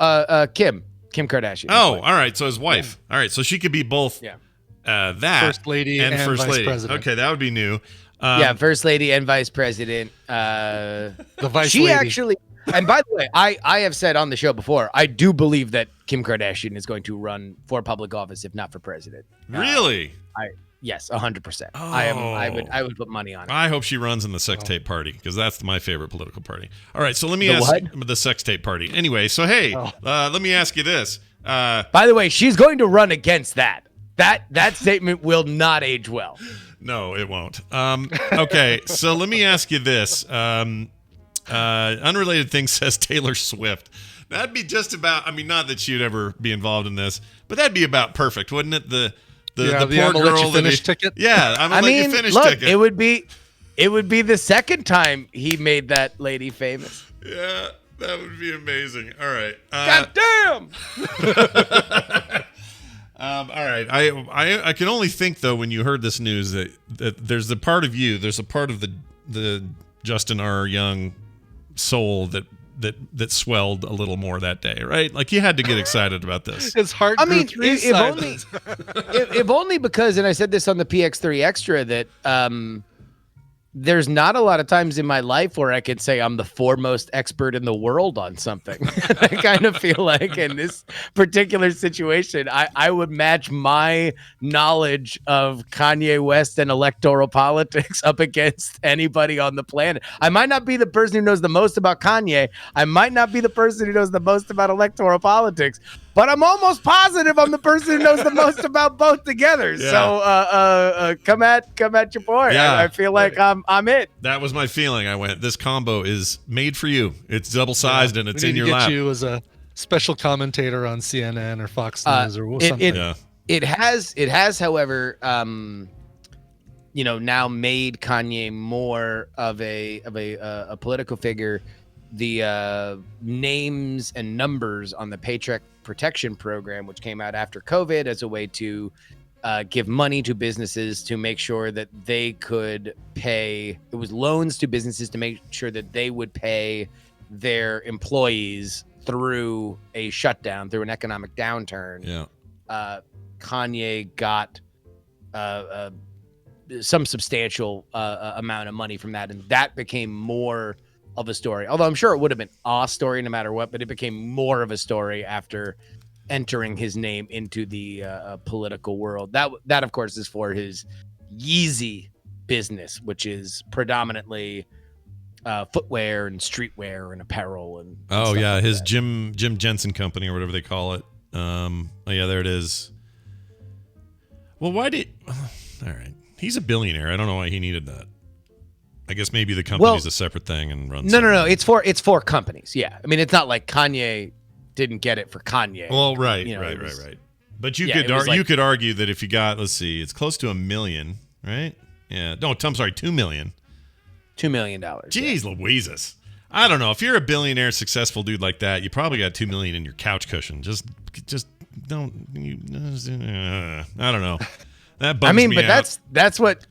Kim Kardashian. Oh, all right. So his wife. Yeah. All right. So she could be both. Yeah. That First lady and first vice lady. president. Okay, that would be new. First lady and vice president. The vice she lady. actually. And by the way, I have said on the show before, I do believe that Kim Kardashian is going to run for public office, if not for president. Really? Yes, 100%. Oh. I would put money on it. I hope she runs in the sex tape party, because that's my favorite political party. All right, so let me ask the sex tape party. Anyway, so hey, let me ask you this. By the way, she's going to run against that. That statement will not age well. No, it won't. Okay, so let me ask you this. Unrelated thing says Taylor Swift. That'd be just about. I mean, not that she'd ever be involved in this, but that'd be about perfect, wouldn't it? The poor girl ticket. Yeah, I'm gonna let you finish look, ticket. It would be the second time he made that lady famous. Yeah, that would be amazing. All right. God damn. All right. I can only think though when you heard this news that there's a part of you, there's a part of the Justin R. Young soul that swelled a little more that day, right? Like you had to get excited about this. His heart. I mean, if only because, and I said this on the PX3 Extra, that there's not a lot of times in my life where I could say I'm the foremost expert in the world on something. I kind of feel like in this particular situation, I would match my knowledge of Kanye West and electoral politics up against anybody on the planet. I might not be the person who knows the most about Kanye. I might not be the person who knows the most about electoral politics, but I'm almost positive I'm the person who knows the most about both together. Yeah. So come at your boy. Yeah. I feel like I'm it. That was my feeling. I went, this combo is made for you. It's double-sized and it's we in need your to get lap. you as a special commentator on CNN or Fox News or something. It has, however, now made Kanye more of a political figure. The names and numbers on the Paycheck Protection Program, which came out after COVID as a way to give money to businesses to make sure that they could pay. It was loans to businesses to make sure that they would pay their employees through a shutdown, through an economic downturn. Yeah. Kanye got some substantial amount of money from that, and that became more of a story. Although I'm sure it would have been a story no matter what, but it became more of a story after entering his name into the political world. That of course is for his Yeezy business, which is predominantly footwear and streetwear and apparel and stuff yeah, like his that. Jim Jensen company or whatever they call it. There it is. Well, why did? All right, he's a billionaire. I don't know why he needed that. I guess maybe the company's a separate thing and runs. No. It's for companies. Yeah, I mean, it's not like Kanye didn't get it for Kanye. Well, right. But you could argue that if you got, let's see, it's close to $1 million, right? Yeah. No, I'm sorry, $2 million. $2 million. Jeez, Louises. I don't know. If you're a billionaire, successful dude like that, you probably got $2 million in your couch cushion. Just don't. I don't know. That bums me but out. that's what.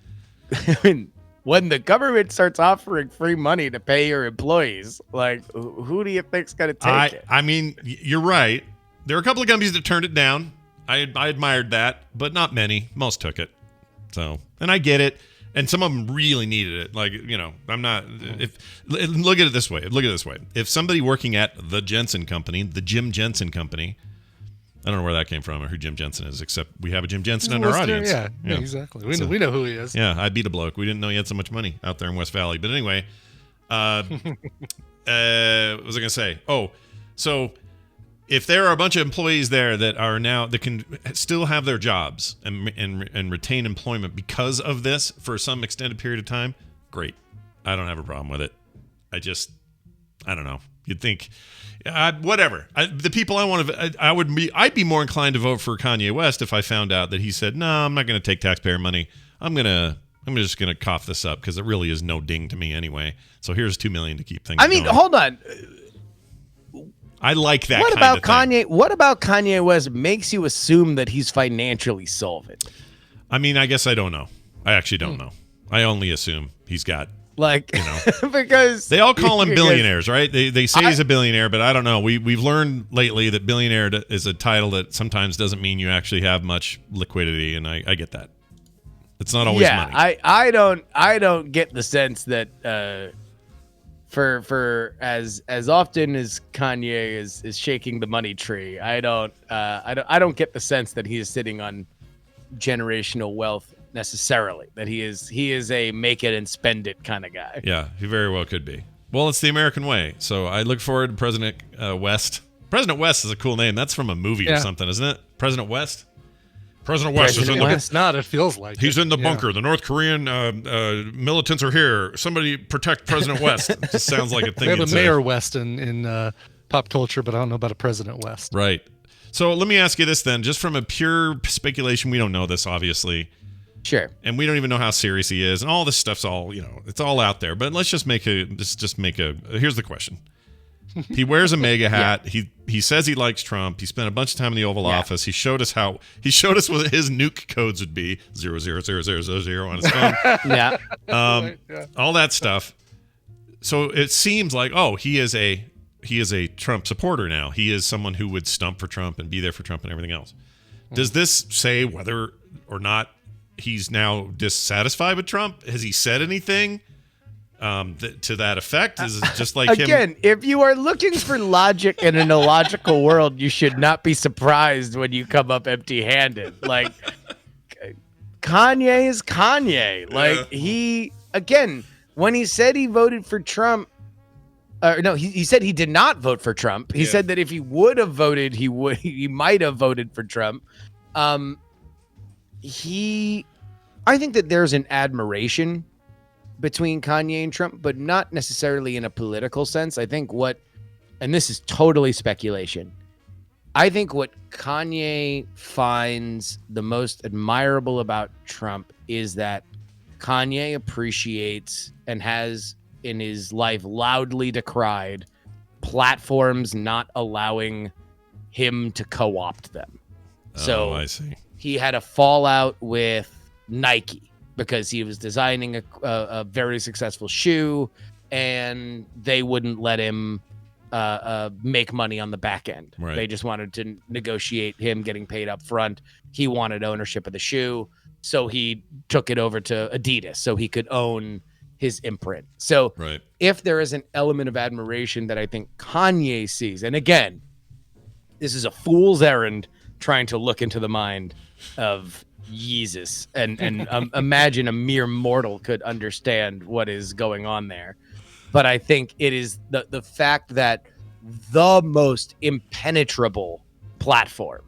I mean, when the government starts offering free money to pay your employees, like, who do you think's going to take it? I mean, you're right. There are a couple of companies that turned it down. I admired that, but not many. Most took it. So, and I get it. And some of them really needed it. Like, I'm not. Look at it this way. If somebody working at the Jensen Company, the Jim Jensen Company, I don't know where that came from or who Jim Jensen is, except we have a Jim Jensen in our audience. Yeah, exactly. We know who he is. Yeah, I beat a bloke. We didn't know he had so much money out there in West Valley. But anyway, what was I going to say? Oh, so if there are a bunch of employees there that are now that can still have their jobs and retain employment because of this for some extended period of time, great. I don't have a problem with it. I don't know. You'd think, whatever. The people I want to, I'd be more inclined to vote for Kanye West if I found out that he said, no, I'm not going to take taxpayer money. I'm just going to cough this up because it really is no ding to me anyway. So here's $2 million to keep things going. Hold on. I like that. What about Kanye? What about Kanye West makes you assume that he's financially solvent? I mean, I guess I don't know. I actually don't know. I only assume he's got, because they all call him billionaires, right? They say he's a billionaire, but I don't know. We've learned lately that billionaire is a title that sometimes doesn't mean you actually have much liquidity, and I get that. It's not always money. I don't get the sense that for as often as Kanye is shaking the money tree, I don't get the sense that he is sitting on generational wealth necessarily, that he is a make it and spend it kind of guy. Yeah, he very well could be. Well, it's the American way. So I look forward to President West. President West is a cool name. That's from a movie or something, isn't it? President West? President West is in the... It's not. It feels like he's in the bunker. The North Korean militants are here. Somebody protect President West. It just sounds like a thing. We have a Mayor West in pop culture, but I don't know about a President West. Right. So let me ask you this then, just from a pure speculation. We don't know this, obviously. Sure. And we don't even know how serious he is, and all this stuff's all, it's all out there. But let's just make a here's the question. He wears a MAGA hat. Yeah. He says he likes Trump. He spent a bunch of time in the Oval Office. He showed us what his nuke codes would be, 00000 on his phone. All that stuff. So it seems like, he is a Trump supporter now. He is someone who would stump for Trump and be there for Trump and everything else. Does this say whether or not he's now dissatisfied with Trump? Has he said anything to that effect? Is it just like Again, if you are looking for logic in an illogical world, you should not be surprised when you come up empty-handed. Like, Kanye is Kanye. Like, he, again, when he said he voted for Trump, no, he said he did not vote for Trump. He said that if he would have voted, he might have voted for Trump. I think that there's an admiration between Kanye and Trump, but not necessarily in a political sense. I think and this is totally speculation, I think what Kanye finds the most admirable about Trump is that Kanye appreciates and has in his life loudly decried platforms not allowing him to co-opt them. So I see. He had a fallout with Nike because he was designing a very successful shoe and they wouldn't let him make money on the back end. Right. They just wanted to negotiate him getting paid up front. He wanted ownership of the shoe, so he took it over to Adidas so he could own his imprint. So if there is an element of admiration that I think Kanye sees, and again, this is a fool's errand trying to look into the mind of Yeezus and imagine a mere mortal could understand what is going on there. But I think it is the fact that the most impenetrable platform,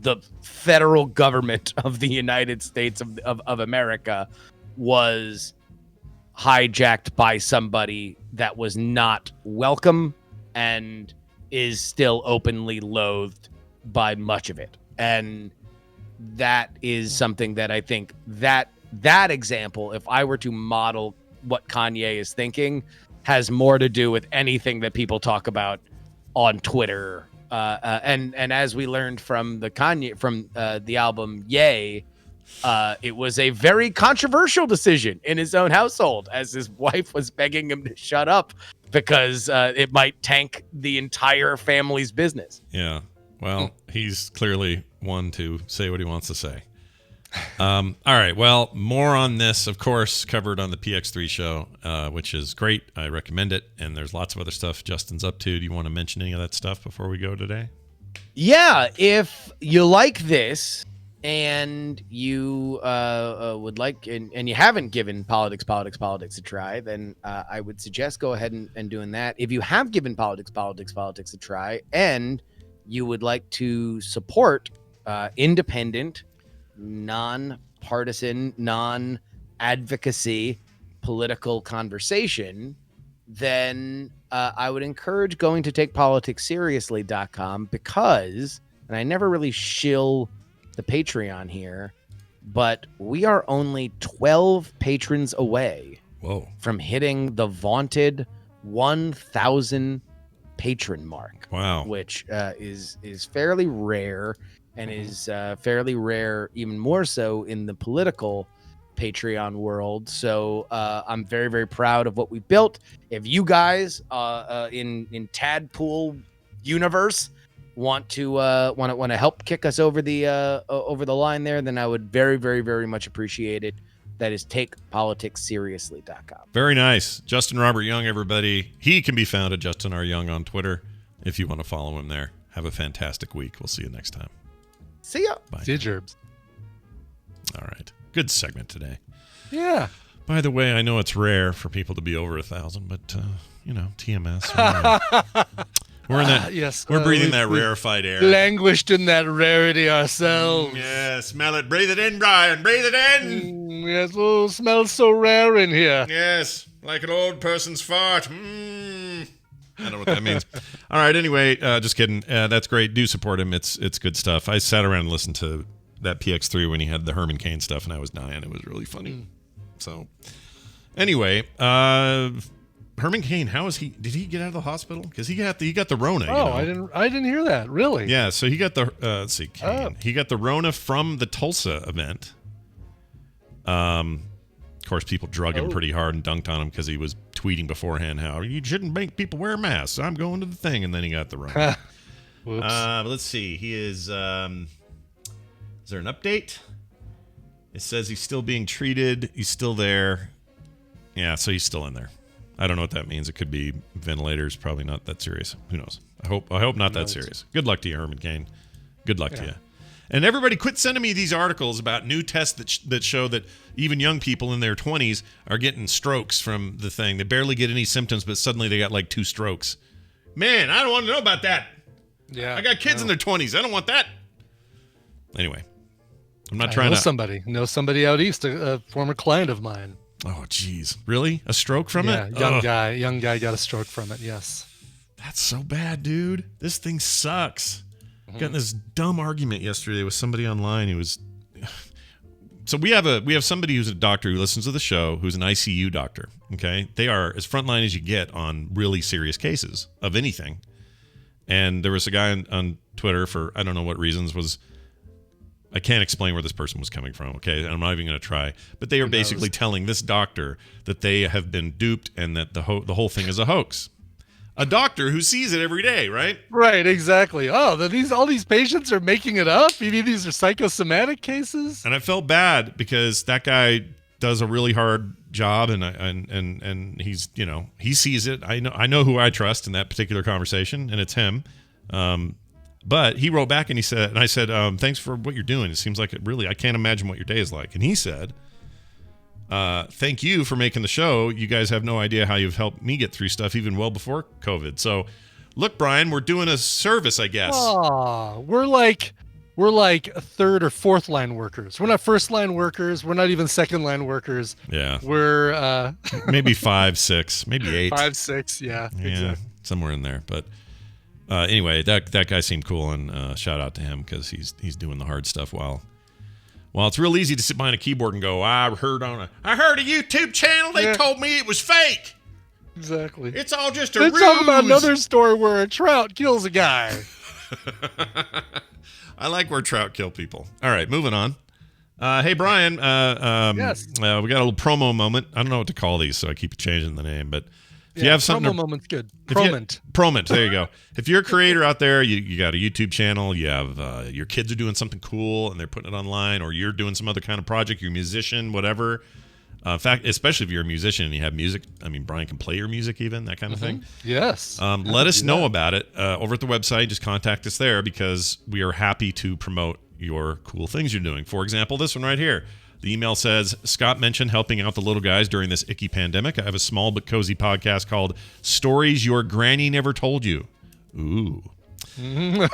the federal government of the United States of America, was hijacked by somebody that was not welcome and is still openly loathed by much of it. And that is something that I think that example, if I were to model what Kanye is thinking, has more to do with anything that people talk about on Twitter. And as we learned from the album Yay, it was a very controversial decision in his own household, as his wife was begging him to shut up because it might tank the entire family's business. Yeah. Well, he's clearly one to say what he wants to say. All right. Well, more on this, of course, covered on the PX3 show, which is great. I recommend it. And there's lots of other stuff Justin's up to. Do you want to mention any of that stuff before we go today? Yeah. If you like this and you would like, and you haven't given politics a try, then I would suggest go ahead and doing that. If you have given politics a try and you would like to support independent, non-partisan, non-advocacy political conversation, then I would encourage going to takepoliticsseriously.com because, and I never really shill the Patreon here, but we are only 12 patrons away from hitting the vaunted 1,000 patron mark. Wow. Which is fairly rare and is fairly rare even more so in the political Patreon world. So I'm very, very proud of what we built. If you guys in Tadpool universe want to help kick us over the line there, then I would very, very, very much appreciate it. That is takepoliticsseriously.com. Very nice. Justin Robert Young, everybody. He can be found at Justin R. Young on Twitter if you want to follow him there. Have a fantastic week. We'll see you next time. See ya. Bye. See you, Gerbs. All right. Good segment today. Yeah. By the way, I know it's rare for people to be over 1,000, but, TMS. We're in that. Yes, we're breathing that we rarefied air. Languished in that rarity ourselves. Yeah, smell it. Breathe it in, Brian. Breathe it in. Yes, oh, smells so rare in here. Yes, like an old person's fart. I don't know what that means. All right, anyway, just kidding. That's great. Do support him. It's good stuff. I sat around and listened to that PX3 when he had the Herman Cain stuff, and I was dying. It was really funny. So, anyway, Herman Cain, how is he? Did he get out of the hospital? Because he got the Rona. Oh, I didn't hear that. Really? Yeah. So he got the Cain. He got the Rona from the Tulsa event. Of course, people drug him pretty hard and dunked on him because he was tweeting beforehand how you shouldn't make people wear masks. I'm going to the thing, and then he got the Rona. Whoops. Let's see. He is. Is there an update? It says he's still being treated. He's still there. Yeah, so he's still in there. I don't know what that means. It could be ventilators. Probably not that serious. Who knows? I hope not that serious. Good luck to you, Herman Cain. Good luck to you. And everybody quit sending me these articles about new tests that show that even young people in their 20s are getting strokes from the thing. They barely get any symptoms, but suddenly they got like 2 strokes. Man, I don't want to know about that. Yeah. I got kids in their 20s. I don't want that. Anyway, I'm not trying to... know somebody out east, a former client of mine. Oh, geez. Really? A stroke from it? Young guy got a stroke from it, yes. That's so bad, dude. This thing sucks. Got in this dumb argument yesterday with somebody online who was... So we have somebody who's a doctor who listens to the show, who's an ICU doctor, okay? They are as frontline as you get on really serious cases of anything. And there was a guy on Twitter for, I don't know what reasons, I can't explain where this person was coming from, okay? I'm not even going to try. But they are basically telling this doctor that they have been duped and that the whole thing is a hoax. A doctor who sees it every day, right? Right, exactly. Oh, all these patients are making it up? You mean these are psychosomatic cases? And I felt bad because that guy does a really hard job, and he's, he sees it. I know who I trust in that particular conversation, and it's him. But he wrote back and I said, thanks for what you're doing. It seems like I can't imagine what your day is like. And he said, thank you for making the show. You guys have no idea how you've helped me get through stuff even well before COVID. So look, Brian, we're doing a service, I guess. Oh, we're like third or fourth line workers. We're not first line workers. We're not even second line workers. Yeah. We're maybe 5, 6, maybe 8. 5, 6. Yeah. Exactly. Somewhere in there. But anyway, that guy seemed cool, and shout out to him because he's doing the hard stuff while it's real easy to sit behind a keyboard and go, I heard a YouTube channel. They told me it was fake. Exactly. It's all just a Let's ruse. talk about another story where a trout kills a guy. I like where trout kill people. All right, moving on. Hey, Brian. Yes. We got a little promo moment. I don't know what to call these, so I keep changing the name. But if you have something, promo moment's good. Proment. There you go. If you're a creator out there, you got a YouTube channel. You have your kids are doing something cool and they're putting it online, or you're doing some other kind of project. You're a musician, whatever. In fact, especially if you're a musician and you have music. I mean, Brian can play your music, even that kind of thing. Yes. Let us know about it over at the website. Just contact us there because we are happy to promote your cool things you're doing. For example, this one right here. The email says, Scott mentioned helping out the little guys during this icky pandemic. I have a small but cozy podcast called Stories Your Granny Never Told You. Ooh. Featured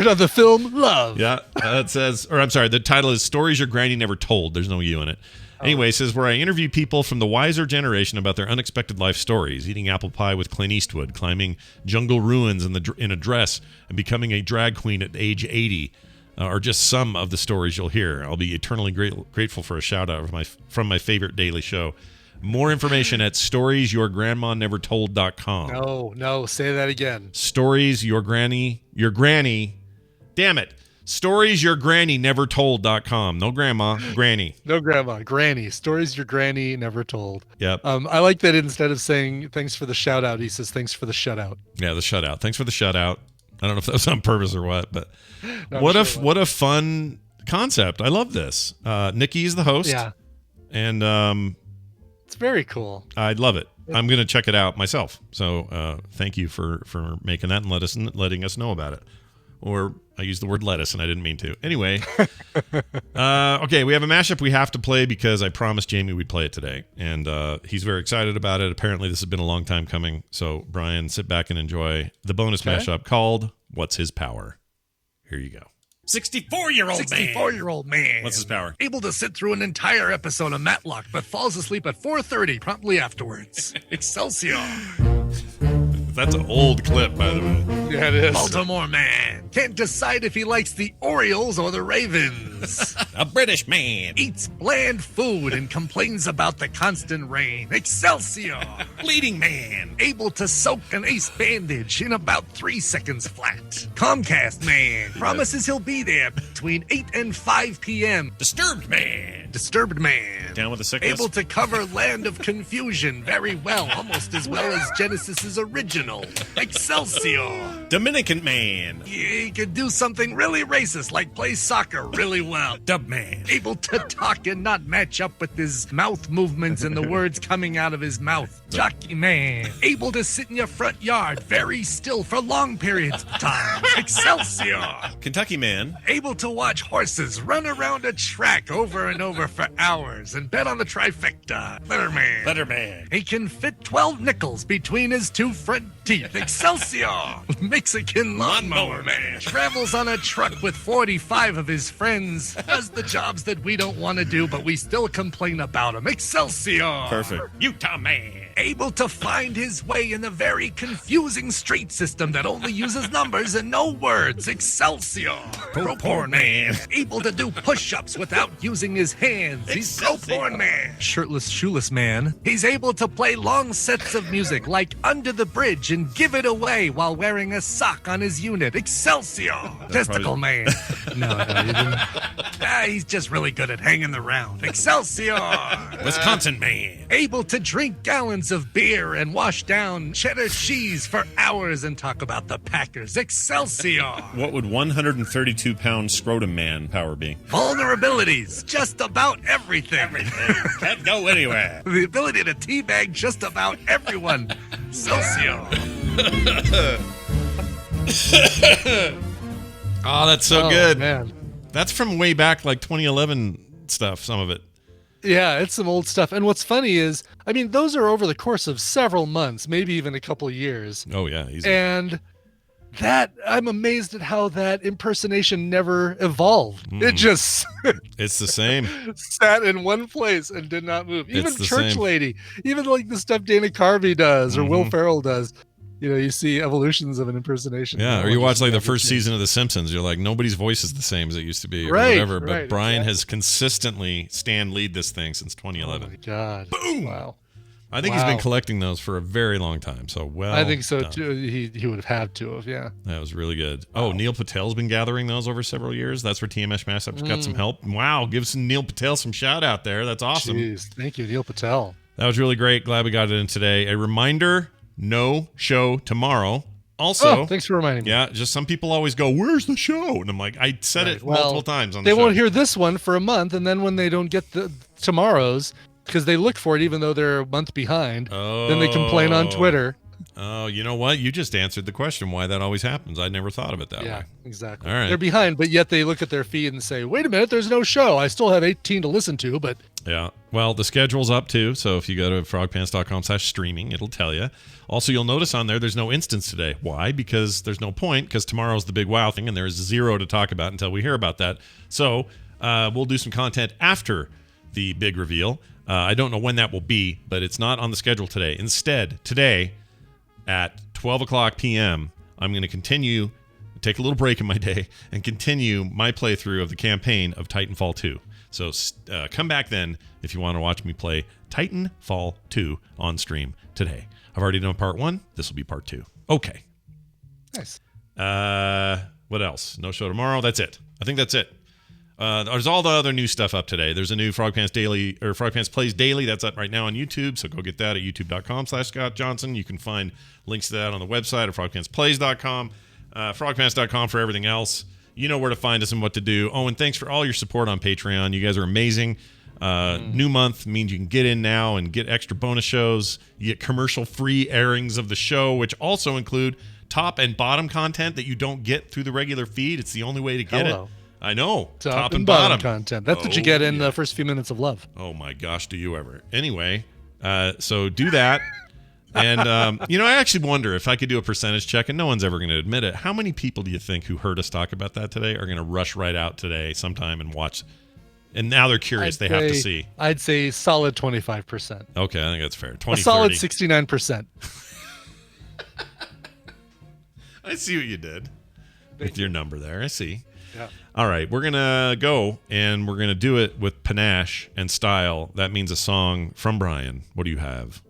on the film Love. Yeah, it says, or I'm sorry, the title is Stories Your Granny Never Told. There's no you in it. Anyway, it says, where I interview people from the wiser generation about their unexpected life stories, eating apple pie with Clint Eastwood, climbing jungle ruins in a dress, and becoming a drag queen at age 80. Are just some of the stories you'll hear. I'll be eternally grateful for a shout-out from my favorite daily show. More information at storiesyourgrandmanevertold.com. No, say that again. Stories your granny, damn it. Storiesyourgrannynevertold.com. No grandma, granny. No grandma, granny. Stories your granny never told. Yep. I like that instead of saying thanks for the shout-out, he says thanks for the shutout. Yeah, the shutout. Thanks for the shutout. I don't know if that was on purpose or what, but No, what a fun concept. I love this. Nikki is the host. Yeah. And it's very cool. I love it. I'm going to check it out myself. So thank you for making that and letting us know about it. Or I used the word lettuce and I didn't mean to. Anyway. Okay, we have a mashup we have to play because I promised Jamie we'd play it today. And he's very excited about it. Apparently this has been a long time coming. So Brian, sit back and enjoy the bonus mashup called What's His Power? Here you go. 64-year-old man. What's his power? Able to sit through an entire episode of Matlock, but falls asleep at 4:30 promptly afterwards. Excelsior. That's an old clip, by the way. Yeah, it is. Baltimore man. Can't decide if he likes the Orioles or the Ravens. A British man. Eats bland food and complains about the constant rain. Excelsior. Bleeding man. Able to soak an ace bandage in about 3 seconds flat. Comcast man. Promises he'll be there between 8 and 5 p.m. Disturbed man. Disturbed man. Down with the sickness. Able to cover Land of Confusion very well, almost as well as Genesis's original. original. Excelsior. Dominican man. He could do something really racist, like play soccer really well. Dub man. Able to talk and not match up with his mouth movements and the words coming out of his mouth. Jockey man. Able to sit in your front yard very still for long periods of time. Excelsior. Kentucky man. Able to watch horses run around a track over and over for hours and bet on the trifecta. Letterman. Letterman. He can fit 12 nickels between his two front teeth. Excelsior. Mexican lawnmower man. Travels on a truck with 45 of his friends. Does the jobs that we don't want to do, but we still complain about him. Excelsior. Perfect. Utah man. Able to find his way in the very confusing street system that only uses numbers and no words. Excelsior. Pro-porn man. Able to do push-ups without using his hands. He's pro-porn man. Shirtless, shoeless man. He's able to play long sets of music like Under the Bridge and give it away while wearing a sock on his unit. Excelsior. Testicle man. No, you didn't. He's just really good at hanging around. Excelsior. Wisconsin man. Able to drink gallons of beer and wash down cheddar cheese for hours and talk about the Packers. Excelsior. What would 132-pound scrotum man power be? Vulnerabilities. Just about everything. Can't go anywhere. The ability to teabag just about everyone. Excelsior. Oh, that's so good. Man. That's from way back, like 2011 stuff, some of it. Yeah, it's some old stuff. And what's funny is, I mean, those are over the course of several months, maybe even a couple of years. Oh, yeah. Easy. And that, I'm amazed at how that impersonation never evolved. It just it's the same. Sat in one place and did not move. Even It's the Church same. Lady, even like the stuff Dana Carvey does or Will Ferrell does. You know, you see evolutions of an impersonation. Yeah, or you watch like the first season of The Simpsons. You're like, nobody's voice is the same as it used to be, or Right, whatever. But right, Brian has consistently lead this thing since 2011. Oh my God! Boom! Wow. I think he's been collecting those for a very long time. So I think so done. too. He would have had to have. Yeah. That was really good. Oh, Neil Patel's been gathering those over several years. That's where TMS Massup's got some help. Wow, give some Neil Patel some shout out there. That's awesome. Jeez, thank you, Neil Patel. That was really great. Glad we got it in today. A reminder: no show tomorrow. Also, thanks for reminding me. Yeah, just some people always go, "Where's the show?" And I'm like, I said it multiple times on the show. They won't hear this one for a month, and then when they don't get the tomorrow's, because they look for it even though they're a month behind, then they complain on Twitter. Oh, you know what? You just answered the question why that always happens. I never thought of it that way. Yeah, exactly. All right. They're behind, but yet they look at their feed and say, wait a minute, there's no show. I still have 18 to listen to, but... Yeah. Well, the schedule's up too, so if you go to frogpants.com/streaming, it'll tell you. Also, you'll notice on there's no instance today. Why? Because there's no point, because tomorrow's the big wow thing, and there's zero to talk about until we hear about that. So we'll do some content after the big reveal. I don't know when that will be, but it's not on the schedule today. Instead, today at 12 o'clock p.m., I'm going to take a little break in my day, and continue my playthrough of the campaign of Titanfall 2. So come back then if you want to watch me play Titanfall 2 on stream today. I've already done part 1. This will be part 2. Okay. Nice. What else? No show tomorrow. That's it. I think that's it. There's all the other new stuff up today. There's a new Frog Pants Daily or Frog Pants Plays Daily that's up right now on YouTube. So go get that at youtube.com/Scott Johnson. You can find links to that on the website at frogpantsplays.com. Frogpants.com for everything else. You know where to find us and what to do. Oh, and thanks for all your support on Patreon. You guys are amazing. New month means you can get in now and get extra bonus shows. You get commercial-free airings of the show, which also include top and bottom content that you don't get through the regular feed. It's the only way to get it. I know. Top and bottom content. That's what you get in the first few minutes of love. Oh, my gosh, do you ever. Anyway, so do that. And, I actually wonder if I could do a percentage check, and no one's ever going to admit it. How many people do you think who heard us talk about that today are going to rush right out today sometime and watch? And now they're curious. They have to see. I'd say solid 25%. Okay, I think that's fair. 20, a solid 30. 69%. I see what you did with your number there. I see. Yeah. All right, we're going to go, and we're going to do it with panache and style. That means a song from Brian. What do you have?